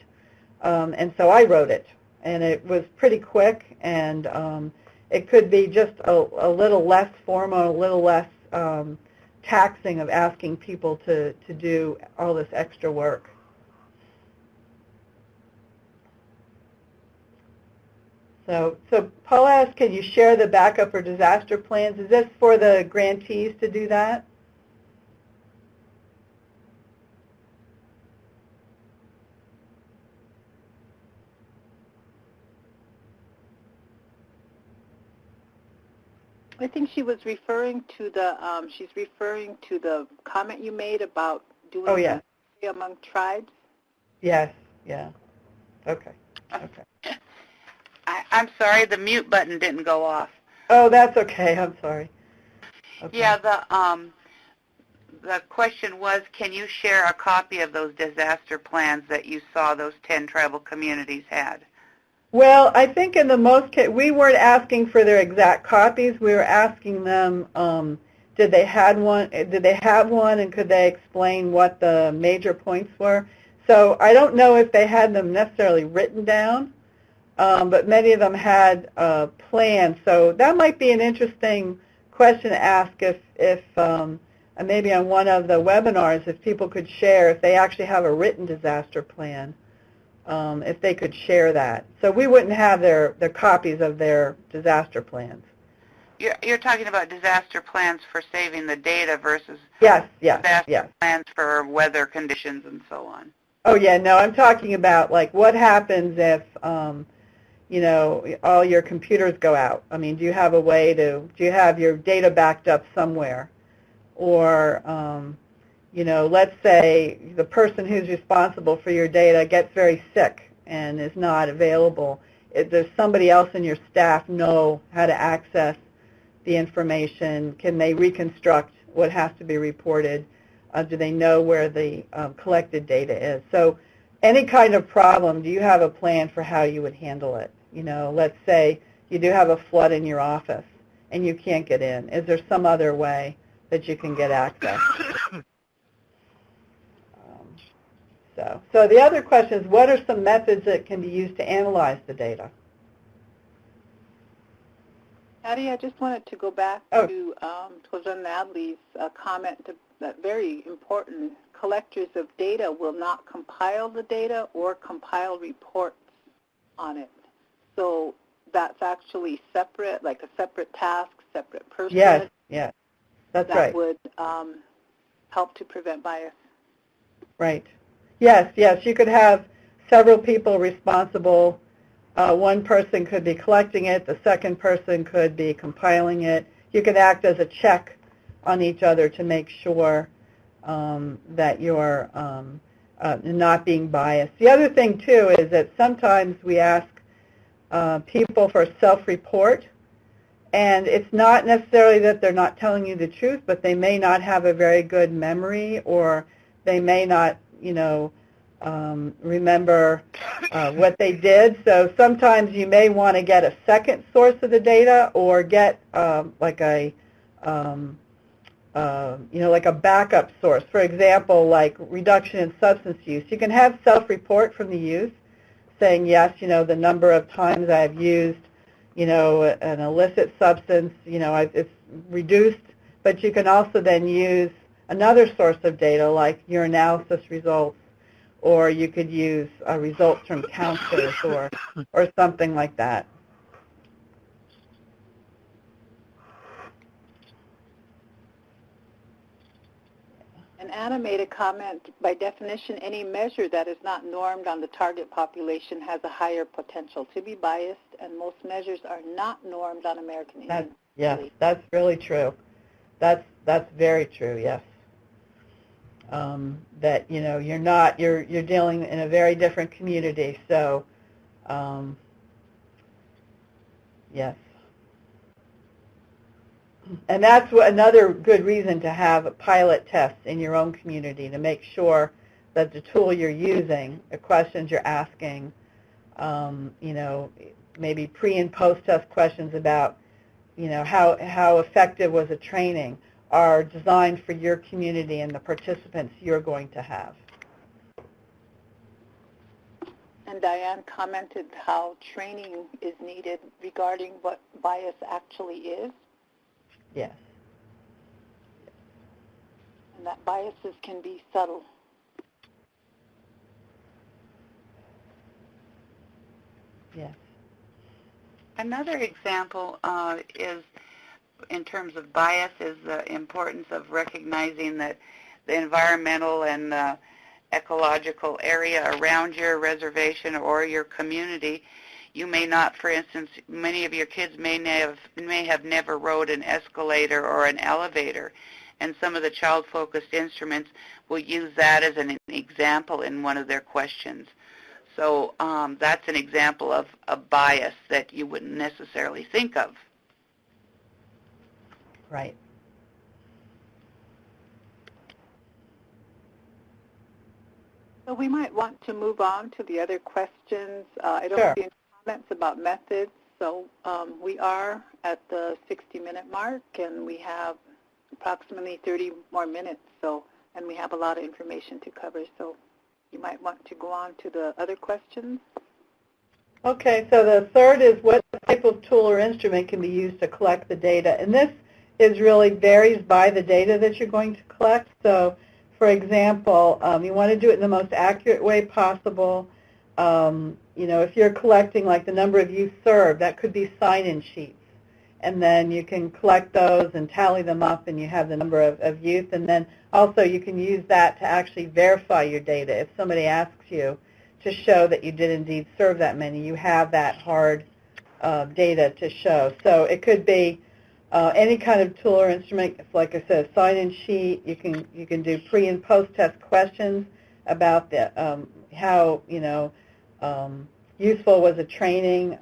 And so I wrote it, and it was pretty quick, and it could be just a little less formal, a little less taxing of asking people to do all this extra work. So Paul asked, can you share the backup or disaster plans? Is this for the grantees to do that? I think she was referring to the comment you made about doing among tribes. Yes, yeah. Okay. I'm sorry, the mute button didn't go off. Oh, that's okay. I'm sorry. Okay. Yeah, the question was, can you share a copy of those disaster plans that you saw those 10 tribal communities had? Well, I think in the most case, we weren't asking for their exact copies. We were asking them, did they have one, and could they explain what the major points were? So I don't know if they had them necessarily written down, but many of them had plans. So that might be an interesting question to ask if maybe on one of the webinars, if people could share if they actually have a written disaster plan. If they could share that. So we wouldn't have their copies of their disaster plans. You're talking about disaster plans for saving the data versus Yes, yes, disaster yes. plans for weather conditions and so on. Oh, yeah, no, I'm talking about, like, what happens if, you know, all your computers go out? I mean, do you have a way to, do you have your data backed up somewhere? Or, you know, let's say the person who's responsible for your data gets very sick and is not available. Does somebody else in your staff know how to access the information? Can they reconstruct what has to be reported? Do they know where the collected data is? So any kind of problem, do you have a plan for how you would handle it? You know, let's say you do have a flood in your office and you can't get in. Is there some other way that you can get access? So the other question is, what are some methods that can be used to analyze the data? Patty, I just wanted to go back to President Adley's comment that very important. Collectors of data will not compile the data or compile reports on it. So that's actually separate, like a separate task, separate person. Yes, yes, that's that right. That would help to prevent bias. Right. Yes, yes, you could have several people responsible. One person could be collecting it. The second person could be compiling it. You could act as a check on each other to make sure that you're not being biased. The other thing, too, is that sometimes we ask people for self-report, and it's not necessarily that they're not telling you the truth, but they may not have a very good memory, or they may not, you know, remember what they did. So sometimes you may want to get a second source of the data, or get like a you know, like a backup source. For example, like reduction in substance use. You can have self-report from the youth saying, yes, you know, the number of times I've used, you know, an illicit substance, you know, it's reduced. But you can also then use another source of data, like your analysis results, or you could use results from counselors or something like that. And Anna made a comment, by definition, any measure that is not normed on the target population has a higher potential to be biased, and most measures are not normed on American Indians. Yes, that's really true. That's very true, yes. That, you know, you're dealing in a very different community, so yes. And that's another good reason to have a pilot test in your own community, to make sure that the tool you're using, the questions you're asking, you know, maybe pre- and post-test questions about, you know, how effective was the training, are designed for your community and the participants you're going to have. And Diane commented how training is needed regarding what bias actually is. Yes. And that biases can be subtle. Yes. Another example is, in terms of bias, is the importance of recognizing that the environmental and ecological area around your reservation or your community, you may not, for instance, many of your kids may have never rode an escalator or an elevator, and some of the child-focused instruments will use that as an example in one of their questions. So that's an example of a bias that you wouldn't necessarily think of. Right. So we might want to move on to the other questions. I don't Sure. see any comments about methods. So we are at the 60-minute mark, and we have approximately 30 more minutes. So, and we have a lot of information to cover. So you might want to go on to the other questions. Okay, so the third is, what type of tool or instrument can be used to collect the data? And this really varies by the data that you're going to collect. So, for example, you want to do it in the most accurate way possible. You know, if you're collecting like the number of youth served, that could be sign-in sheets. and then you can collect those and tally them up, and you have the number of youth. And then also you can use that to actually verify your data. If somebody asks you to show that you did indeed serve that many, you have that hard data to show. So it could be any kind of tool or instrument. Like I said, a sign-in sheet. You can do pre and post test questions about the how useful was a training.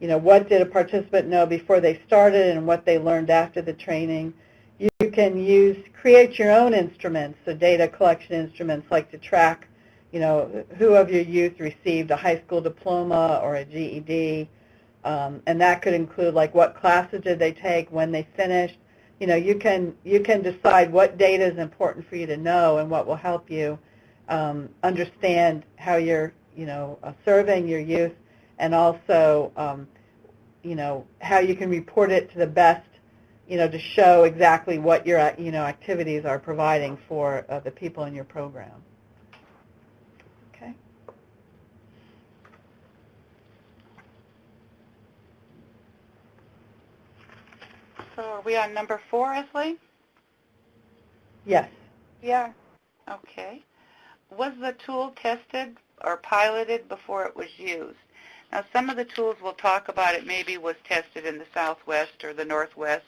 What did a participant know before they started and what they learned after the training. You can create your own instruments, so data collection instruments, like to track, who of your youth received a high school diploma or a GED, and that could include like what classes did they take, when they finished. You can decide what data is important for you to know and what will help you understand how you're serving your youth, and also how you can report it to the best, to show exactly what your activities are providing for the people in your program. Okay. So are we on number 4, Esley? Yes. Yeah. Okay. Was the tool tested or piloted before it was used? Now, some of the tools we'll talk about, it maybe was tested in the Southwest or the Northwest,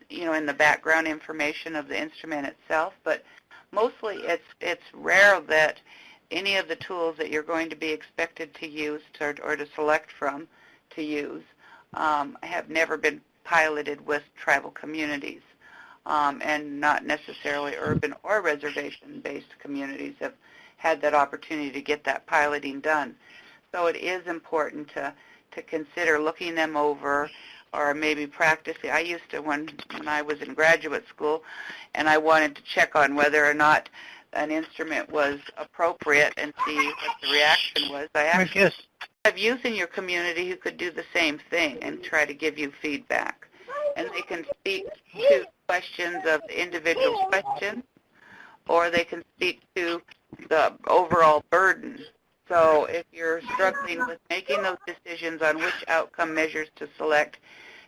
in the background information of the instrument itself, but mostly it's rare that any of the tools that you're going to be expected to use or to select from to use have never been piloted with tribal communities, and not necessarily urban or reservation-based communities have had that opportunity to get that piloting done. So it is important to consider looking them over, or maybe practicing. I used to, when I was in graduate school, and I wanted to check on whether or not an instrument was appropriate and see what the reaction was. I actually have youth in your community who could do the same thing and try to give you feedback. And they can speak to questions of the individual questions, or they can speak to the overall burden. So if you're struggling with making those decisions on which outcome measures to select,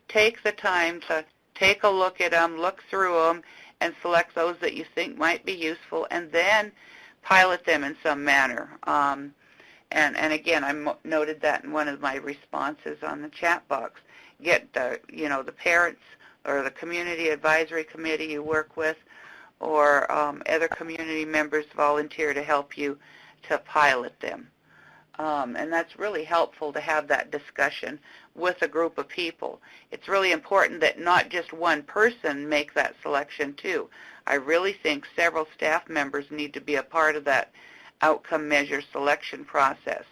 take the time to take a look at them, look through them, and select those that you think might be useful, and then pilot them in some manner. And again, I noted that in one of my responses on the chat box. Get the parents or the community advisory committee you work with, or other community members volunteer to help you to pilot them. And that's really helpful to have that discussion with a group of people. It's really important that not just one person make that selection too. I really think several staff members need to be a part of that outcome measure selection process.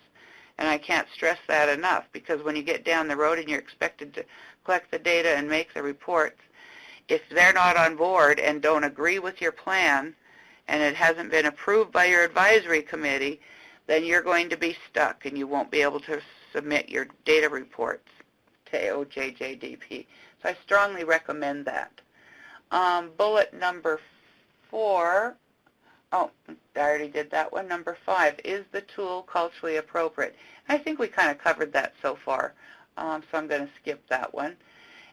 And I can't stress that enough, because when you get down the road and you're expected to collect the data and make the reports, if they're not on board and don't agree with your plan, and it hasn't been approved by your advisory committee, then you're going to be stuck and you won't be able to submit your data reports to OJJDP. So I strongly recommend that. Bullet number 4, oh, I already did that one. Number 5, is the tool culturally appropriate? I think we kind of covered that so far, so I'm going to skip that one.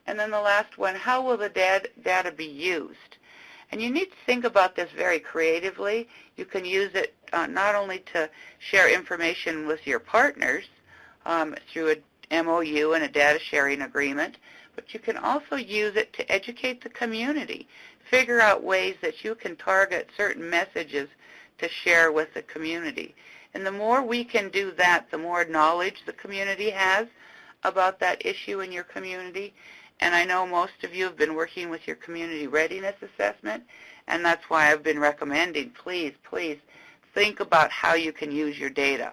And then the last one, how will the data be used? And you need to think about this very creatively. You can use it not only to share information with your partners through a MOU and a data sharing agreement, but you can also use it to educate the community. Figure out ways that you can target certain messages to share with the community. And the more we can do that, the more knowledge the community has about that issue in your community. And I know most of you have been working with your community readiness assessment, and that's why I've been recommending, please, please think about how you can use your data.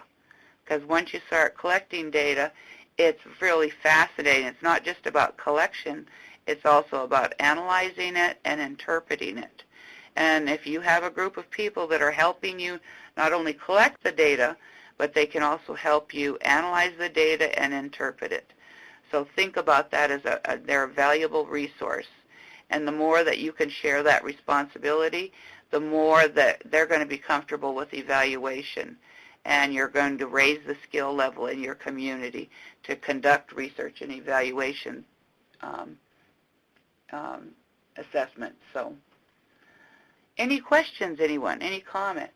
Because once you start collecting data, it's really fascinating. It's not just about collection, it's also about analyzing it and interpreting it. And if you have a group of people that are helping you not only collect the data, but they can also help you analyze the data and interpret it. So think about that as they're a valuable resource. And the more that you can share that responsibility, the more that they're going to be comfortable with evaluation. And you're going to raise the skill level in your community to conduct research and evaluation assessment. So, any questions, anyone? Any comments?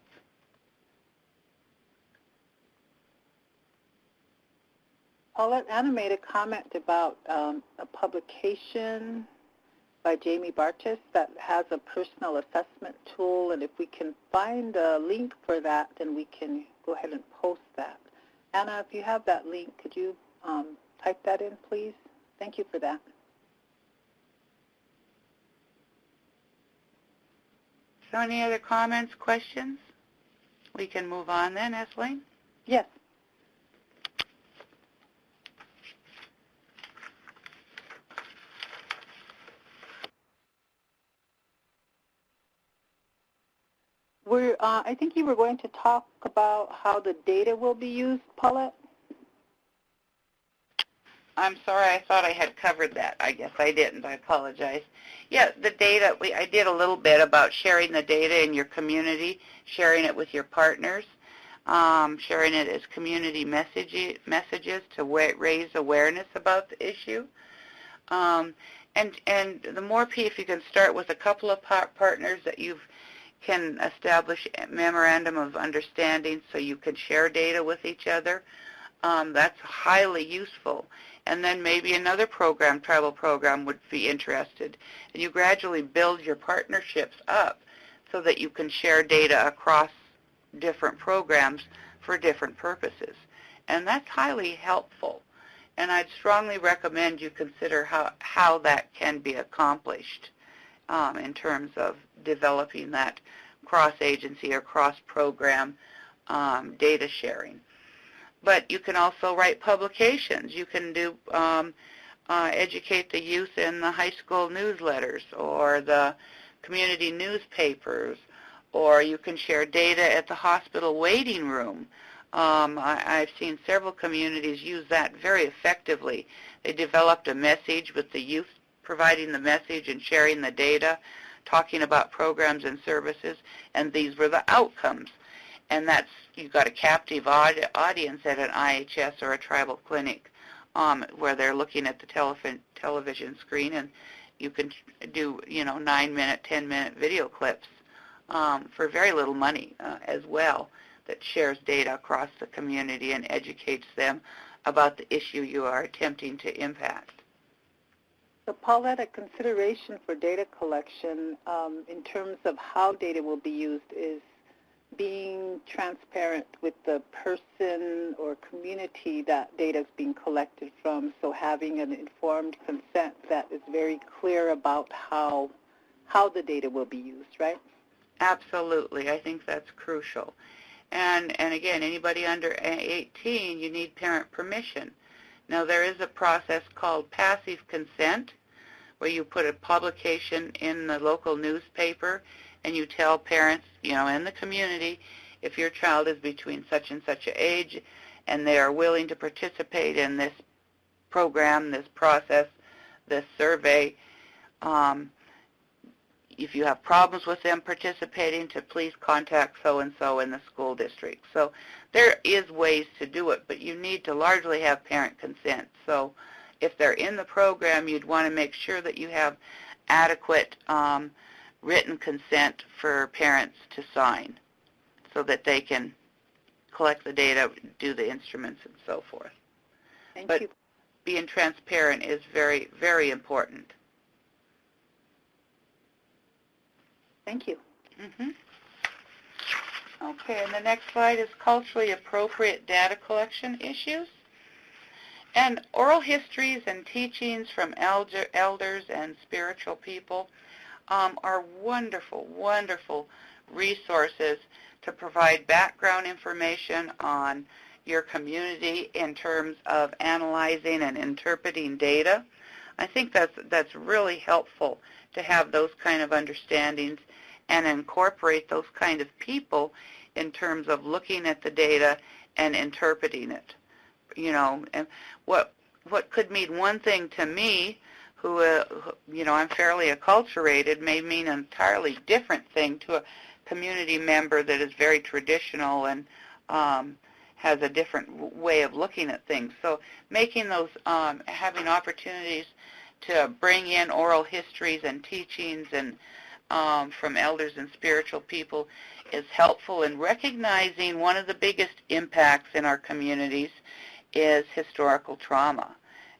Paulette, Anna made a comment about a publication by Jamie Bartis that has a personal assessment tool, and if we can find a link for that, then we can go ahead and post that. Anna, if you have that link, could you type that in, please? Thank you for that. So any other comments, questions? We can move on then, Eslene? Yes. I think you were going to talk about how the data will be used, Paulette? I'm sorry, I thought I had covered that. I guess I didn't. I apologize. Yeah, the data, I did a little bit about sharing the data in your community, sharing it with your partners, sharing it as community messages to raise awareness about the issue. And the more, if you can start with a couple of partners that you can establish a memorandum of understanding so you can share data with each other, that's highly useful. And then maybe another program, tribal program, would be interested. And you gradually build your partnerships up so that you can share data across different programs for different purposes. And that's highly helpful. And I'd strongly recommend you consider how that can be accomplished in terms of developing that cross-agency or cross-program data sharing. But you can also write publications. You can do educate the youth in the high school newsletters or the community newspapers, or you can share data at the hospital waiting room. I've seen several communities use that very effectively. They developed a message with the youth providing the message and sharing the data, talking about programs and services, and these were the outcomes. And that's, you've got a captive audience at an IHS or a tribal clinic where they're looking at the television screen, and you can do, 9-minute, 10-minute video clips for very little money as well, that shares data across the community and educates them about the issue you are attempting to impact. So, Paulette, a consideration for data collection in terms of how data will be used is being transparent with the person or community that data is being collected from, so having an informed consent that is very clear about how the data will be used, right? Absolutely. I think that's crucial. And again, anybody under 18, you need parent permission. Now, there is a process called passive consent where you put a publication in the local newspaper and you tell parents, in the community, if your child is between such and such an age and they are willing to participate in this program, this process, this survey, if you have problems with them participating, to please contact so-and-so in the school district. So there is ways to do it, but you need to largely have parent consent. So if they're in the program, you'd want to make sure that you have adequate written consent for parents to sign so that they can collect the data, do the instruments, and so forth. Thank you. Being transparent is very, very important. Thank you. Okay, and the next slide is culturally appropriate data collection issues. And oral histories and teachings from elders and spiritual people are wonderful, wonderful resources to provide background information on your community in terms of analyzing and interpreting data. I think that's really helpful to have those kind of understandings and incorporate those kind of people in terms of looking at the data and interpreting it. And what could mean one thing to me, who I'm fairly acculturated, may mean an entirely different thing to a community member that is very traditional and has a different way of looking at things. So making those, having opportunities to bring in oral histories and teachings and from elders and spiritual people is helpful in recognizing one of the biggest impacts in our communities is historical trauma,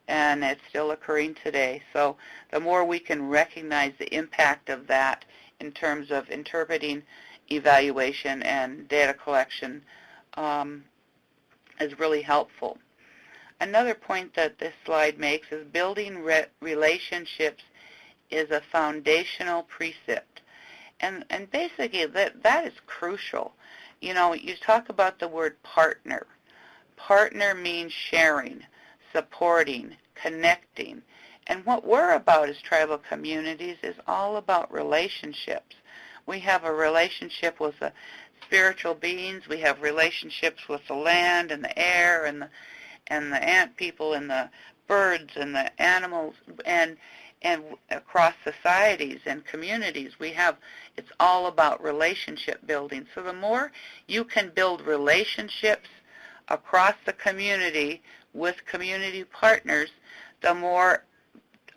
and it's still occurring today. So the more we can recognize the impact of that in terms of interpreting, evaluation, and data collection is really helpful. Another point that this slide makes is building relationships is a foundational precept. And basically that is crucial. You know, you talk about the word partner. Partner means sharing, supporting, connecting. And what we're about as tribal communities is all about relationships. We have a relationship with the spiritual beings. We have relationships with the land and the air and the ant people and the birds and the animals and across societies and communities. It's all about relationship building. So the more you can build relationships across the community with community partners, the more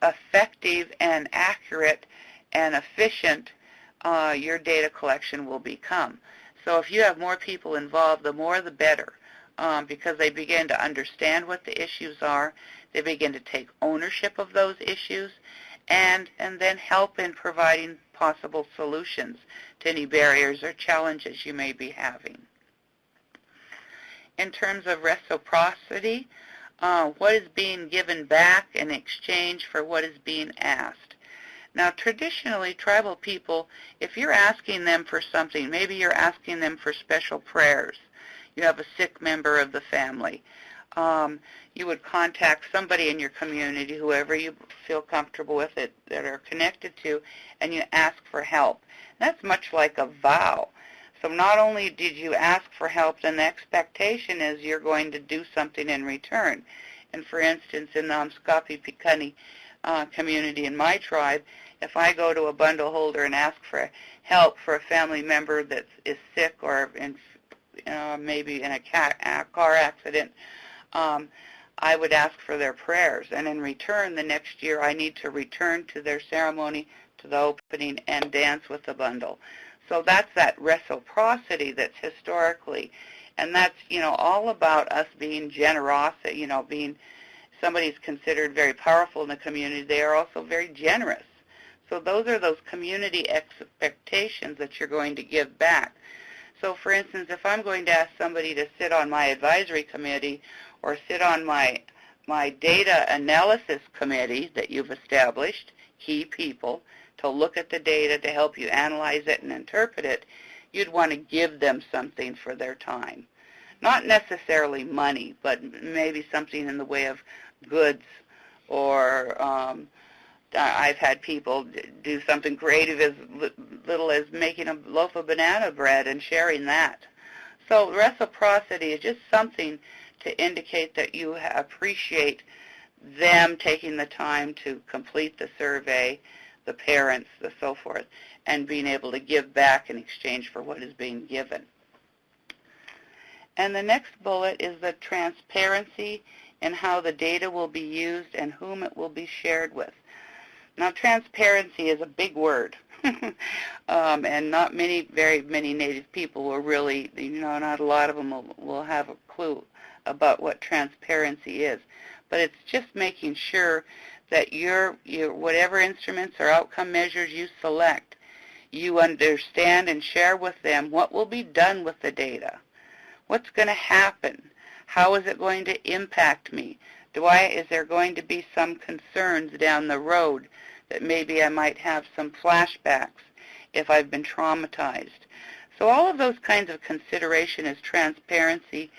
effective and accurate and efficient your data collection will become. So if you have more people involved, the more the better, because they begin to understand what the issues are, they begin to take ownership of those issues, and then help in providing possible solutions to any barriers or challenges you may be having. In terms of reciprocity, what is being given back in exchange for what is being asked? Now, traditionally, tribal people, if you're asking them for something, maybe you're asking them for special prayers, you have a sick member of the family, you would contact somebody in your community, whoever you feel comfortable with it, that are connected to, and you ask for help. That's much like a vow. So not only did you ask for help, then the expectation is you're going to do something in return. And for instance, in the Amskapi Pikani community in my tribe, if I go to a bundle holder and ask for help for a family member that is sick or maybe in a car accident, I would ask for their prayers. And in return, the next year, I need to return to their ceremony, to the opening, and dance with the bundle. So that's that reciprocity that's historically, and that's, all about us being generosity, being somebody's considered very powerful in the community. They are also very generous. So those are those community expectations that you're going to give back. So for instance, if I'm going to ask somebody to sit on my advisory committee or sit on my data analysis committee that you've established, key people, to look at the data, to help you analyze it and interpret it, you'd want to give them something for their time. Not necessarily money, but maybe something in the way of goods, or I've had people do something creative as little as making a loaf of banana bread and sharing that. So reciprocity is just something to indicate that you appreciate them taking the time to complete the survey, the parents, the so forth, and being able to give back in exchange for what is being given. And the next bullet is the transparency in how the data will be used and whom it will be shared with. Now, transparency is a big word, and not very many Native people will really, not a lot of them will have a clue about what transparency is. But it's just making sure that your whatever instruments or outcome measures you select, you understand and share with them what will be done with the data. What's going to happen? How is it going to impact me? Is there going to be some concerns down the road that maybe I might have some flashbacks if I've been traumatized? So all of those kinds of consideration as transparency,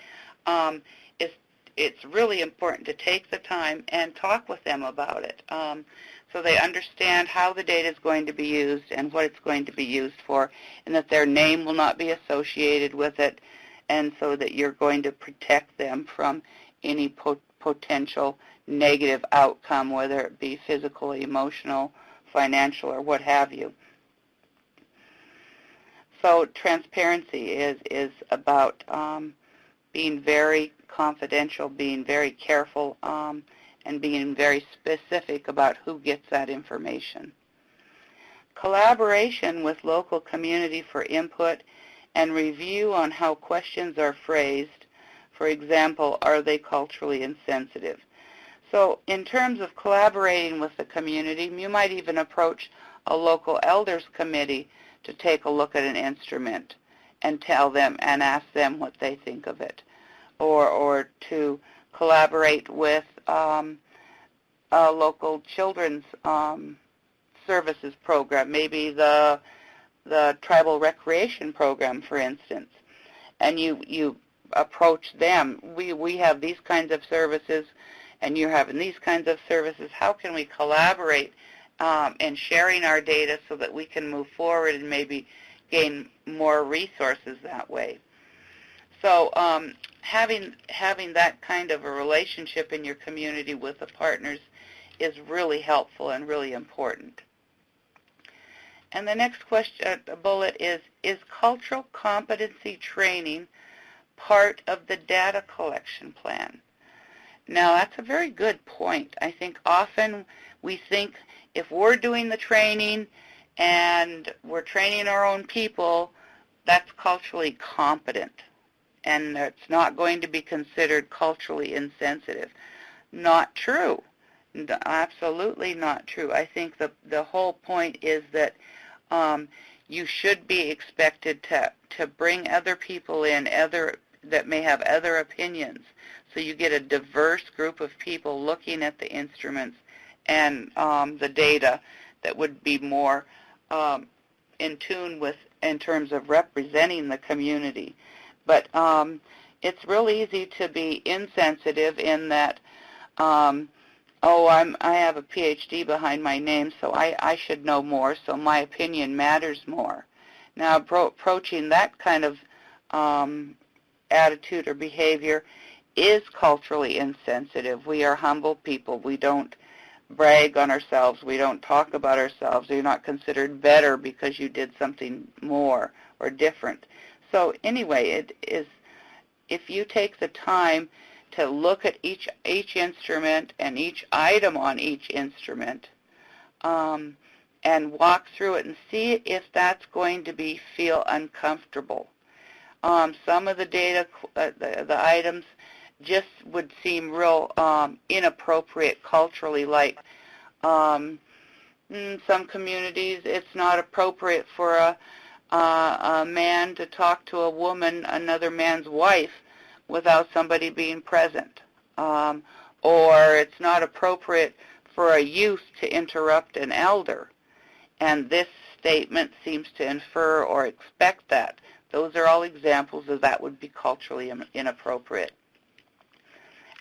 it's really important to take the time and talk with them about it, so they understand how the data is going to be used and what it's going to be used for, and that their name will not be associated with it, and so that you're going to protect them from any potential negative outcome, whether it be physical, emotional, financial, or what have you. So transparency is about being very confidential, being very careful, and being very specific about who gets that information. Collaboration with local community for input and review on how questions are phrased. For example, are they culturally insensitive? So in terms of collaborating with the community, you might even approach a local elders committee to take a look at an instrument and tell them and ask them what they think of it, or to collaborate with a local children's services program, maybe the tribal recreation program, for instance, and you approach them. We have these kinds of services, and you're having these kinds of services. How can we collaborate in sharing our data so that we can move forward and maybe gain more resources that way? So having that kind of a relationship in your community with the partners is really helpful and really important. And the next question, bullet is cultural competency training part of the data collection plan? Now, that's a very good point. I think often we think if we're doing the training and we're training our own people, that's culturally competent, and it's not going to be considered culturally insensitive. Not true. Absolutely not true. I think the whole point is that you should be expected to bring other people in, that may have other opinions, so you get a diverse group of people looking at the instruments and the data that would be more in tune with in terms of representing the community. But it's real easy to be insensitive in that, I have a PhD behind my name, so I should know more, so my opinion matters more. Now, approaching that kind of attitude or behavior is culturally insensitive. We are humble people. We don't brag on ourselves. We don't talk about ourselves. You're not considered better because you did something more or different. So anyway, it is, if you take the time to look at each instrument and each item on each instrument and walk through it and see if that's going to feel uncomfortable. Some of the data, the items just would seem real inappropriate culturally, like in some communities it's not appropriate for a man to talk to a woman, another man's wife, without somebody being present. Or it's not appropriate for a youth to interrupt an elder. And this statement seems to infer or expect that. Those are all examples of that would be culturally inappropriate.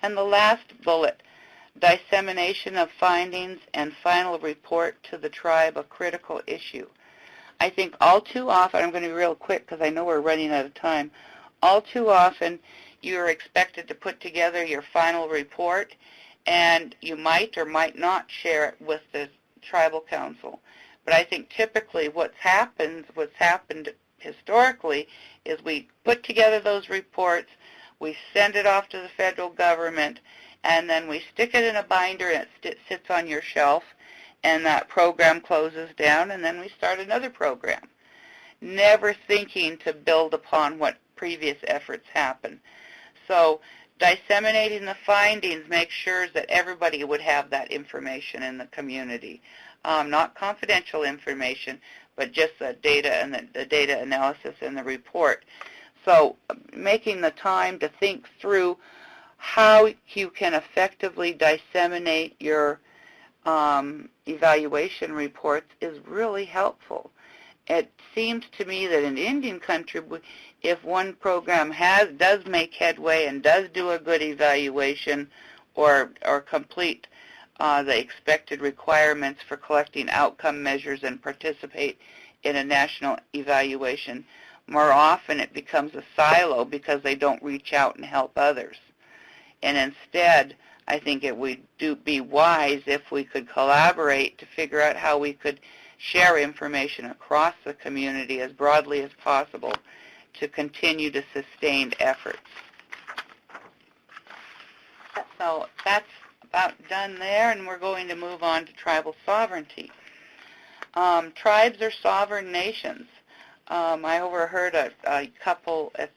And the last bullet, dissemination of findings and final report to the tribe, a critical issue. I think all too often, I'm going to be real quick because I know we're running out of time, all too often you're expected to put together your final report, and you might or might not share it with the tribal council. But I think typically what's happened historically is we put together those reports, we send it off to the federal government, and then we stick it in a binder and it sits on your shelf, and that program closes down, and then we start another program, never thinking to build upon what previous efforts happen. So disseminating the findings makes sure that everybody would have that information in the community. Not confidential information, but just the data and the data analysis in the report. So making the time to think through how you can effectively disseminate your evaluation reports is really helpful. It seems to me that in Indian country, if one program does make headway and does do a good evaluation or complete the expected requirements for collecting outcome measures and participate in a national evaluation, more often it becomes a silo because they don't reach out and help others. And instead, I think it would be wise if we could collaborate to figure out how we could share information across the community as broadly as possible to continue to sustain efforts. So that's about done there, and we're going to move on to tribal sovereignty. Tribes are sovereign nations. I overheard a couple at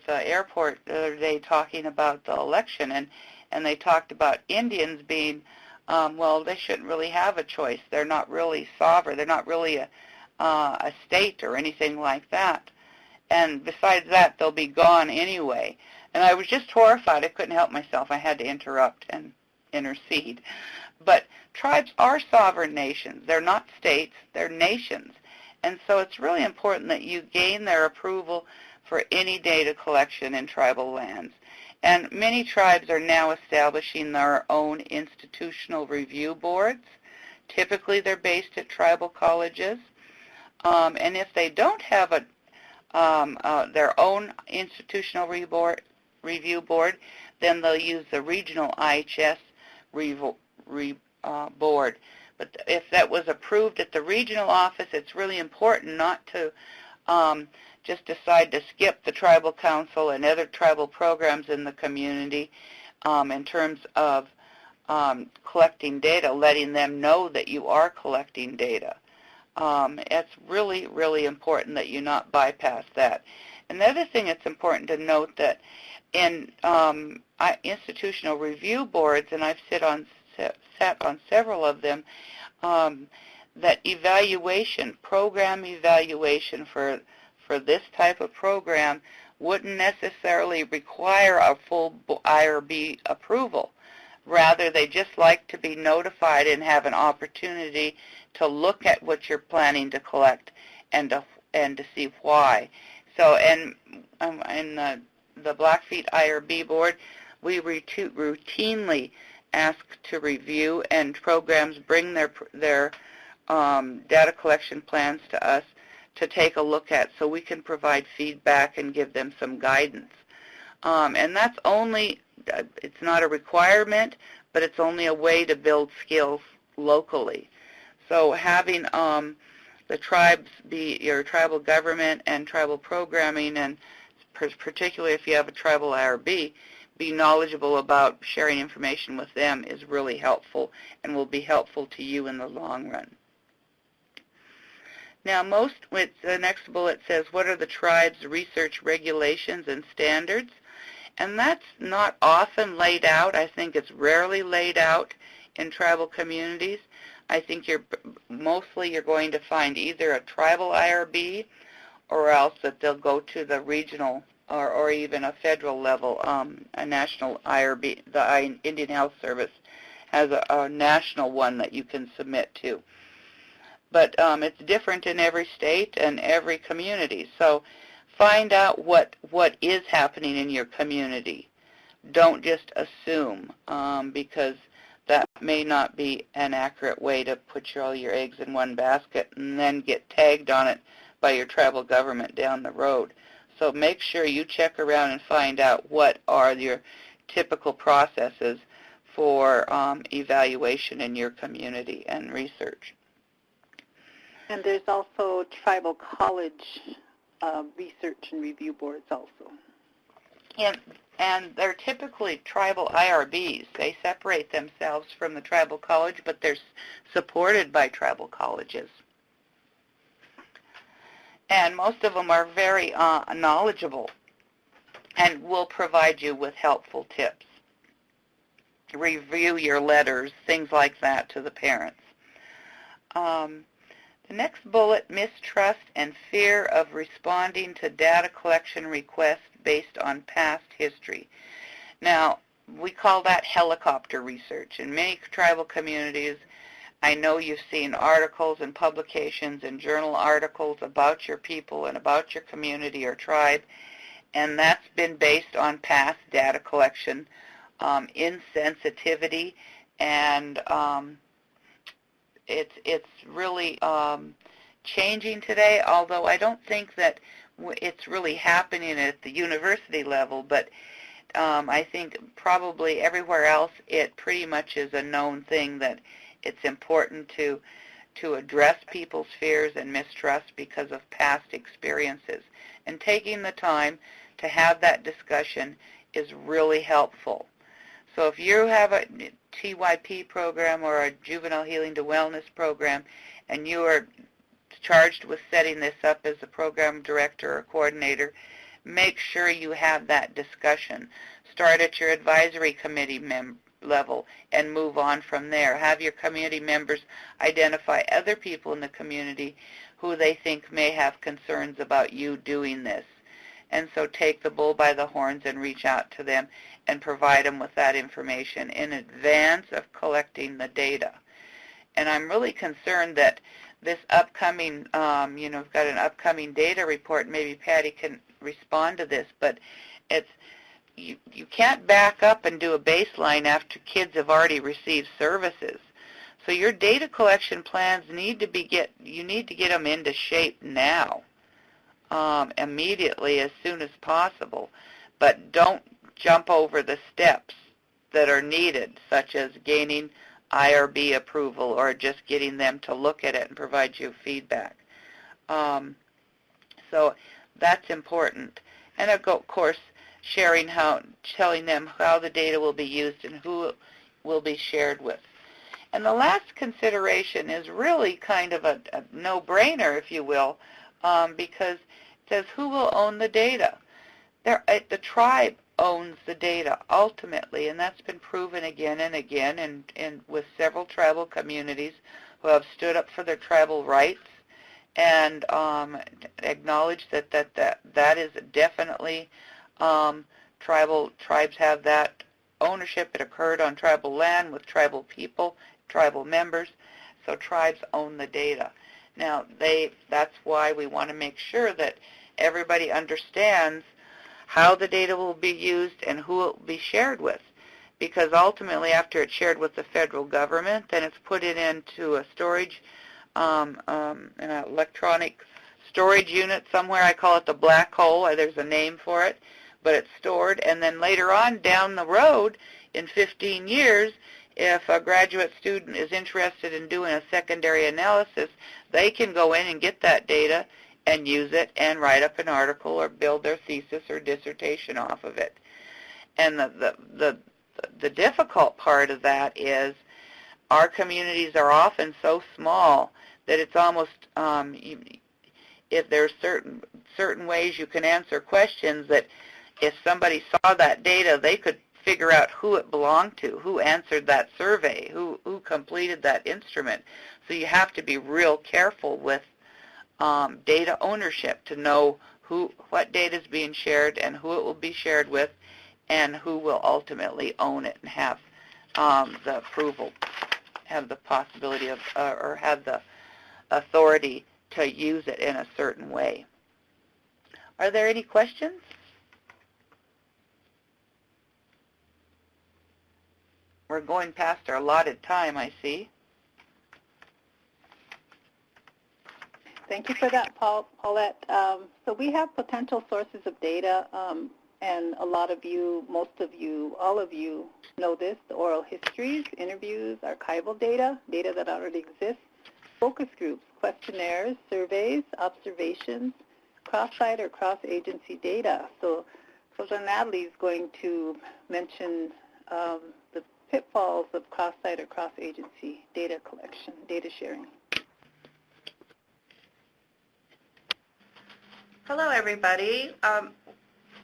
the airport the other day talking about the election, and they talked about Indians being, well, they shouldn't really have a choice. They're not really sovereign. They're not really a state or anything like that. And besides that, they'll be gone anyway. And I was just horrified. I couldn't help myself. I had to interrupt and intercede. But tribes are sovereign nations. They're not states. They're nations. And so it's really important that you gain their approval for any data collection in tribal lands. And many tribes are now establishing their own institutional review boards. Typically, they're based at tribal colleges. And if they don't have their own institutional review board, then they'll use the regional IHS board. But if that was approved at the regional office, it's really important not to just decide to skip the tribal council and other tribal programs in the community in terms of collecting data, letting them know that you are collecting data. It's really, really important that you not bypass that. And the other thing it's important to note that in institutional review boards, and I've sat on several of them, that evaluation, program evaluation for this type of program wouldn't necessarily require a full IRB approval. Rather, they just like to be notified and have an opportunity to look at what you're planning to collect and to see why. So, and in the Blackfeet IRB board, we routinely ask to review, and programs bring their data collection plans to us to take a look at, so we can provide feedback and give them some guidance. And that's only, it's not a requirement, but it's only a way to build skills locally. So having the tribes be your tribal government and tribal programming, and particularly if you have a tribal IRB, be knowledgeable about sharing information with them is really helpful and will be helpful to you in the long run. Now, the next bullet says, what are the tribe's research regulations and standards? And that's not often laid out. I think it's rarely laid out in tribal communities. I think you're going to find either a tribal IRB or else that they'll go to the regional or even a federal level, a national IRB. The Indian Health Service has a national one that you can submit to. But it's different in every state and every community. So find out what is happening in your community. Don't just assume, because that may not be an accurate way to put all your eggs in one basket and then get tagged on it by your tribal government down the road. So make sure you check around and find out what are your typical processes for evaluation in your community and research. And there's also tribal college research and review boards also. And they're typically tribal IRBs. They separate themselves from the tribal college, but they're supported by tribal colleges. And most of them are very knowledgeable and will provide you with helpful tips. Review your letters, things like that, to the parents. The next bullet, mistrust and fear of responding to data collection requests based on past history. Now, we call that helicopter research. In many tribal communities, I know you've seen articles and publications and journal articles about your people and about your community or tribe, and that's been based on past data collection, insensitivity, and it's really changing today, although I don't think that it's really happening at the university level, but I think probably everywhere else it pretty much is a known thing that it's important to address people's fears and mistrust because of past experiences. And taking the time to have that discussion is really helpful. So if you have a TYP program or a Juvenile Healing to Wellness program and you are charged with setting this up as a program director or coordinator, make sure you have that discussion. Start at your advisory committee level and move on from there. Have your community members identify other people in the community who they think may have concerns about you doing this. And so take the bull by the horns and reach out to them and provide them with that information in advance of collecting the data. And I'm really concerned that this upcoming, we've got an upcoming data report. Maybe Patty can respond to this, but it's you can't back up and do a baseline after kids have already received services. So your data collection plans need to get them into shape now, immediately, as soon as possible. But don't jump over the steps that are needed, such as gaining IRB approval or just getting them to look at it and provide you feedback. So that's important. And of course, telling them how the data will be used and who it will be shared with. And the last consideration is really kind of a no-brainer, if you will, because it says who will own the data. The tribe owns the data ultimately, and that's been proven again and again, and with several tribal communities who have stood up for their tribal rights and acknowledged that is definitely tribes have that ownership. It occurred on tribal land with tribal people, tribal members, so tribes own the data. Now, that's why we want to make sure that everybody understands how the data will be used and who it will be shared with, because ultimately after it's shared with the federal government, then it's put it into a storage, an electronic storage unit somewhere. I call it the black hole. There's a name for it, but it's stored, and then later on down the road in 15 years, if a graduate student is interested in doing a secondary analysis, they can go in and get that data and use it and write up an article or build their thesis or dissertation off of it. And the difficult part of that is our communities are often so small that it's almost, if there's certain ways you can answer questions, that if somebody saw that data, they could figure out who it belonged to, who answered that survey, who completed that instrument. So you have to be real careful with data ownership to know what data is being shared and who it will be shared with and who will ultimately own it and have the approval, have the possibility of, or have the authority to use it in a certain way. Are there any questions? We're going past our allotted time, I see. Thank you for that, Paulette. So we have potential sources of data, and a lot of you, most of you, all of you know this: the oral histories, interviews, archival data that already exists, focus groups, questionnaires, surveys, observations, cross-site or cross-agency data. So Natalie is going to mention the pitfalls of cross-site or cross-agency data collection, data sharing. Hello, everybody.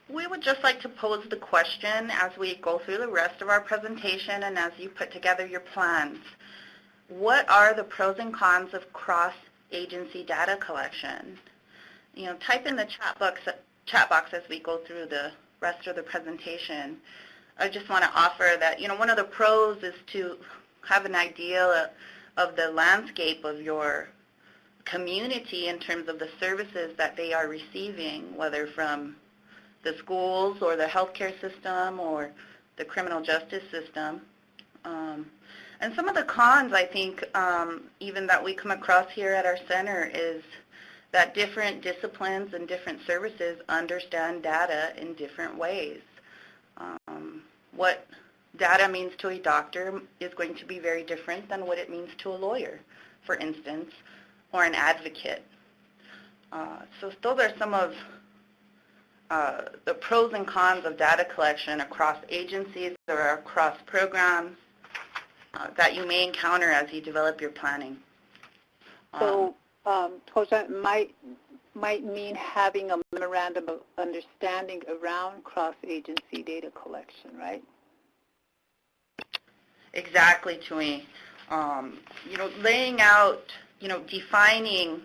We would just like to pose the question as we go through the rest of our presentation and as you put together your plans. What are the pros and cons of cross-agency data collection? Type in the chat box as we go through the rest of the presentation. I just want to offer that, one of the pros is to have an idea of the landscape of your community in terms of the services that they are receiving, whether from the schools or the healthcare system or the criminal justice system. And some of the cons, I think, even that we come across here at our center, is that different disciplines and different services understand data in different ways. What data means to a doctor is going to be very different than what it means to a lawyer, for instance, or an advocate. So those are some of the pros and cons of data collection across agencies or across programs that you may encounter as you develop your planning. So, Toja, might mean having a memorandum of understanding around cross-agency data collection, right? Exactly, Tui. Laying out, defining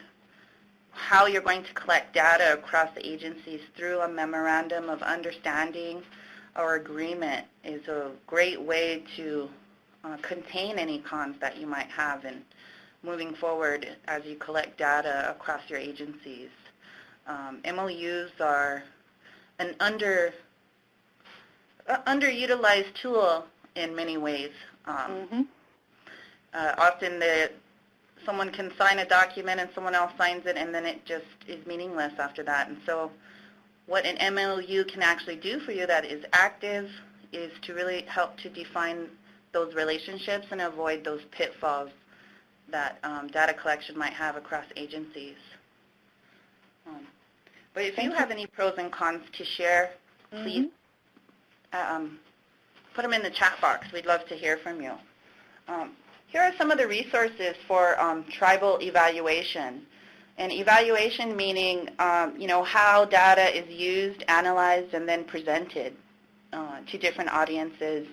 how you're going to collect data across the agencies through a memorandum of understanding or agreement is a great way to contain any cons that you might have in moving forward as you collect data across your agencies. MOUs are an underutilized tool in many ways. Often someone can sign a document and someone else signs it, and then it just is meaningless after that. And so what an MOU can actually do for you that is active is to really help to define those relationships and avoid those pitfalls that data collection might have across agencies. But if you have any pros and cons to share, please put them in the chat box. We'd love to hear from you. Here are some of the resources for tribal evaluation. And evaluation meaning, how data is used, analyzed, and then presented to different audiences.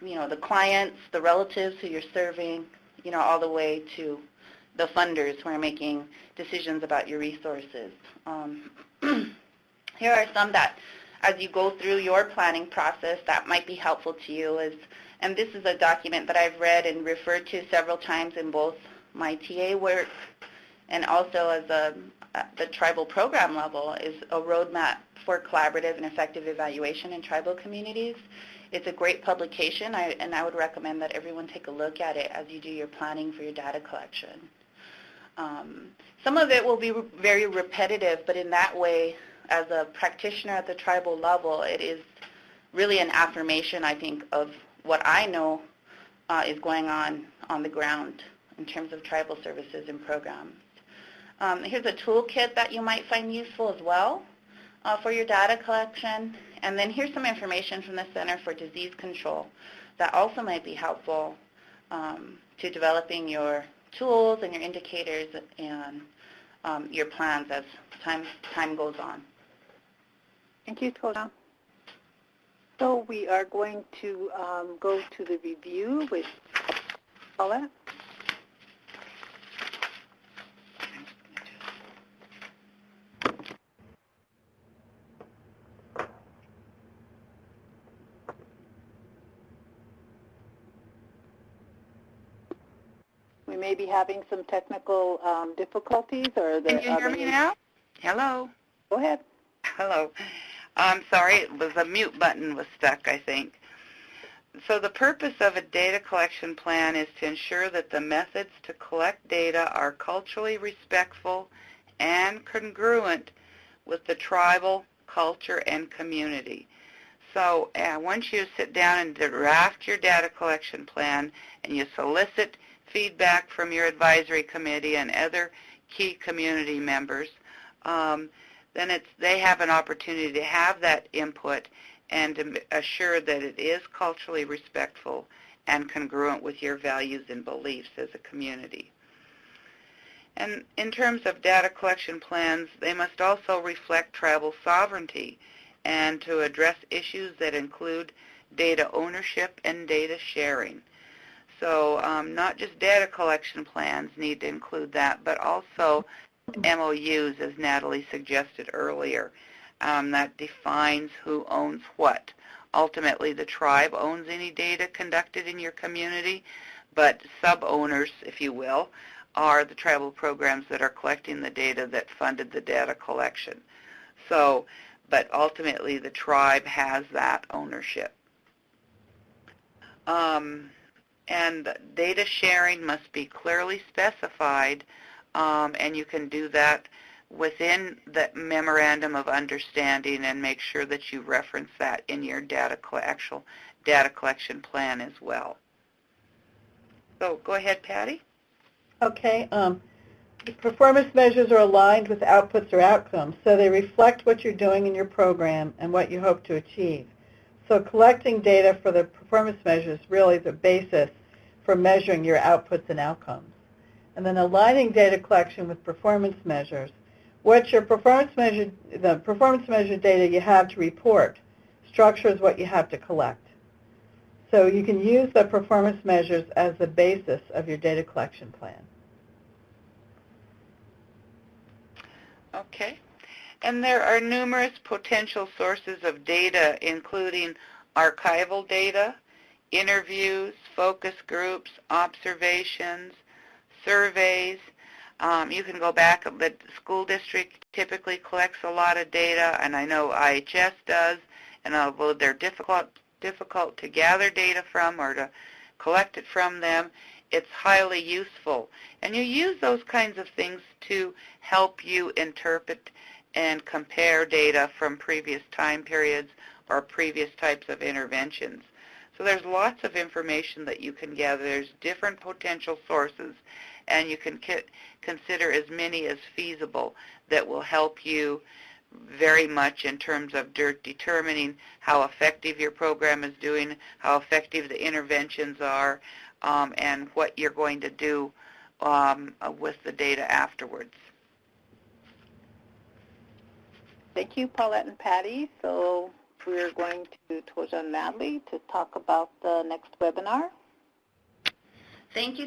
The clients, the relatives who you're serving, all the way to the funders who are making decisions about your resources. Here are some that, as you go through your planning process, that might be helpful to you. And this is a document that I've read and referred to several times in both my TA work and also at the tribal program level, is a roadmap for collaborative and effective evaluation in tribal communities. It's a great publication, and I would recommend that everyone take a look at it as you do your planning for your data collection. Some of it will be very repetitive, but in that way, as a practitioner at the tribal level, it is really an affirmation, I think, of what I know is going on the ground in terms of tribal services and programs. Here's a toolkit that you might find useful as well for your data collection. And then here's some information from the Center for Disease Control that also might be helpful to developing your tools and your indicators and your plans as time goes on. Thank you, Toja. So we are going to go to the review with Paulette. We may be having some technical difficulties, or Can you hear me now? Hello. Go ahead. Hello. I'm sorry, it was a mute button was stuck, I think. So the purpose of a data collection plan is to ensure that the methods to collect data are culturally respectful and congruent with the tribal culture and community. So once you sit down and draft your data collection plan and you solicit feedback from your advisory committee and other key community members, then they have an opportunity to have that input and to assure that it is culturally respectful and congruent with your values and beliefs as a community. And in terms of data collection plans, they must also reflect tribal sovereignty and to address issues that include data ownership and data sharing. So not just data collection plans need to include that, but also MOUs, as Natalie suggested earlier, that defines who owns what. Ultimately, the tribe owns any data conducted in your community, but sub-owners, if you will, are the tribal programs that are collecting the data that funded the data collection. So, but ultimately, the tribe has that ownership. And data sharing must be clearly specified, and you can do that within the memorandum of understanding and make sure that you reference that in your actual data collection plan as well. So go ahead, Patty. Okay. Performance measures are aligned with outputs or outcomes, so they reflect what you're doing in your program and what you hope to achieve. So collecting data for the performance measures is really the basis for measuring your outputs and outcomes. And then aligning data collection with performance measures. What your the performance measure data you have to report structures what you have to collect. So you can use the performance measures as the basis of your data collection plan. Okay. And there are numerous potential sources of data, including archival data, interviews, focus groups, observations, surveys. You can go back. The school district typically collects a lot of data, and I know IHS does, and although they're difficult to gather data from or to collect it from them, it's highly useful. And you use those kinds of things to help you interpret and compare data from previous time periods or previous types of interventions. So there's lots of information that you can gather. There's different potential sources, and you can consider as many as feasible that will help you very much in terms of determining how effective your program is doing, how effective the interventions are, and what you're going to do with the data afterwards. Thank you, Paulette and Patty. So we're going to Toja and Natalie to talk about the next webinar. Thank you,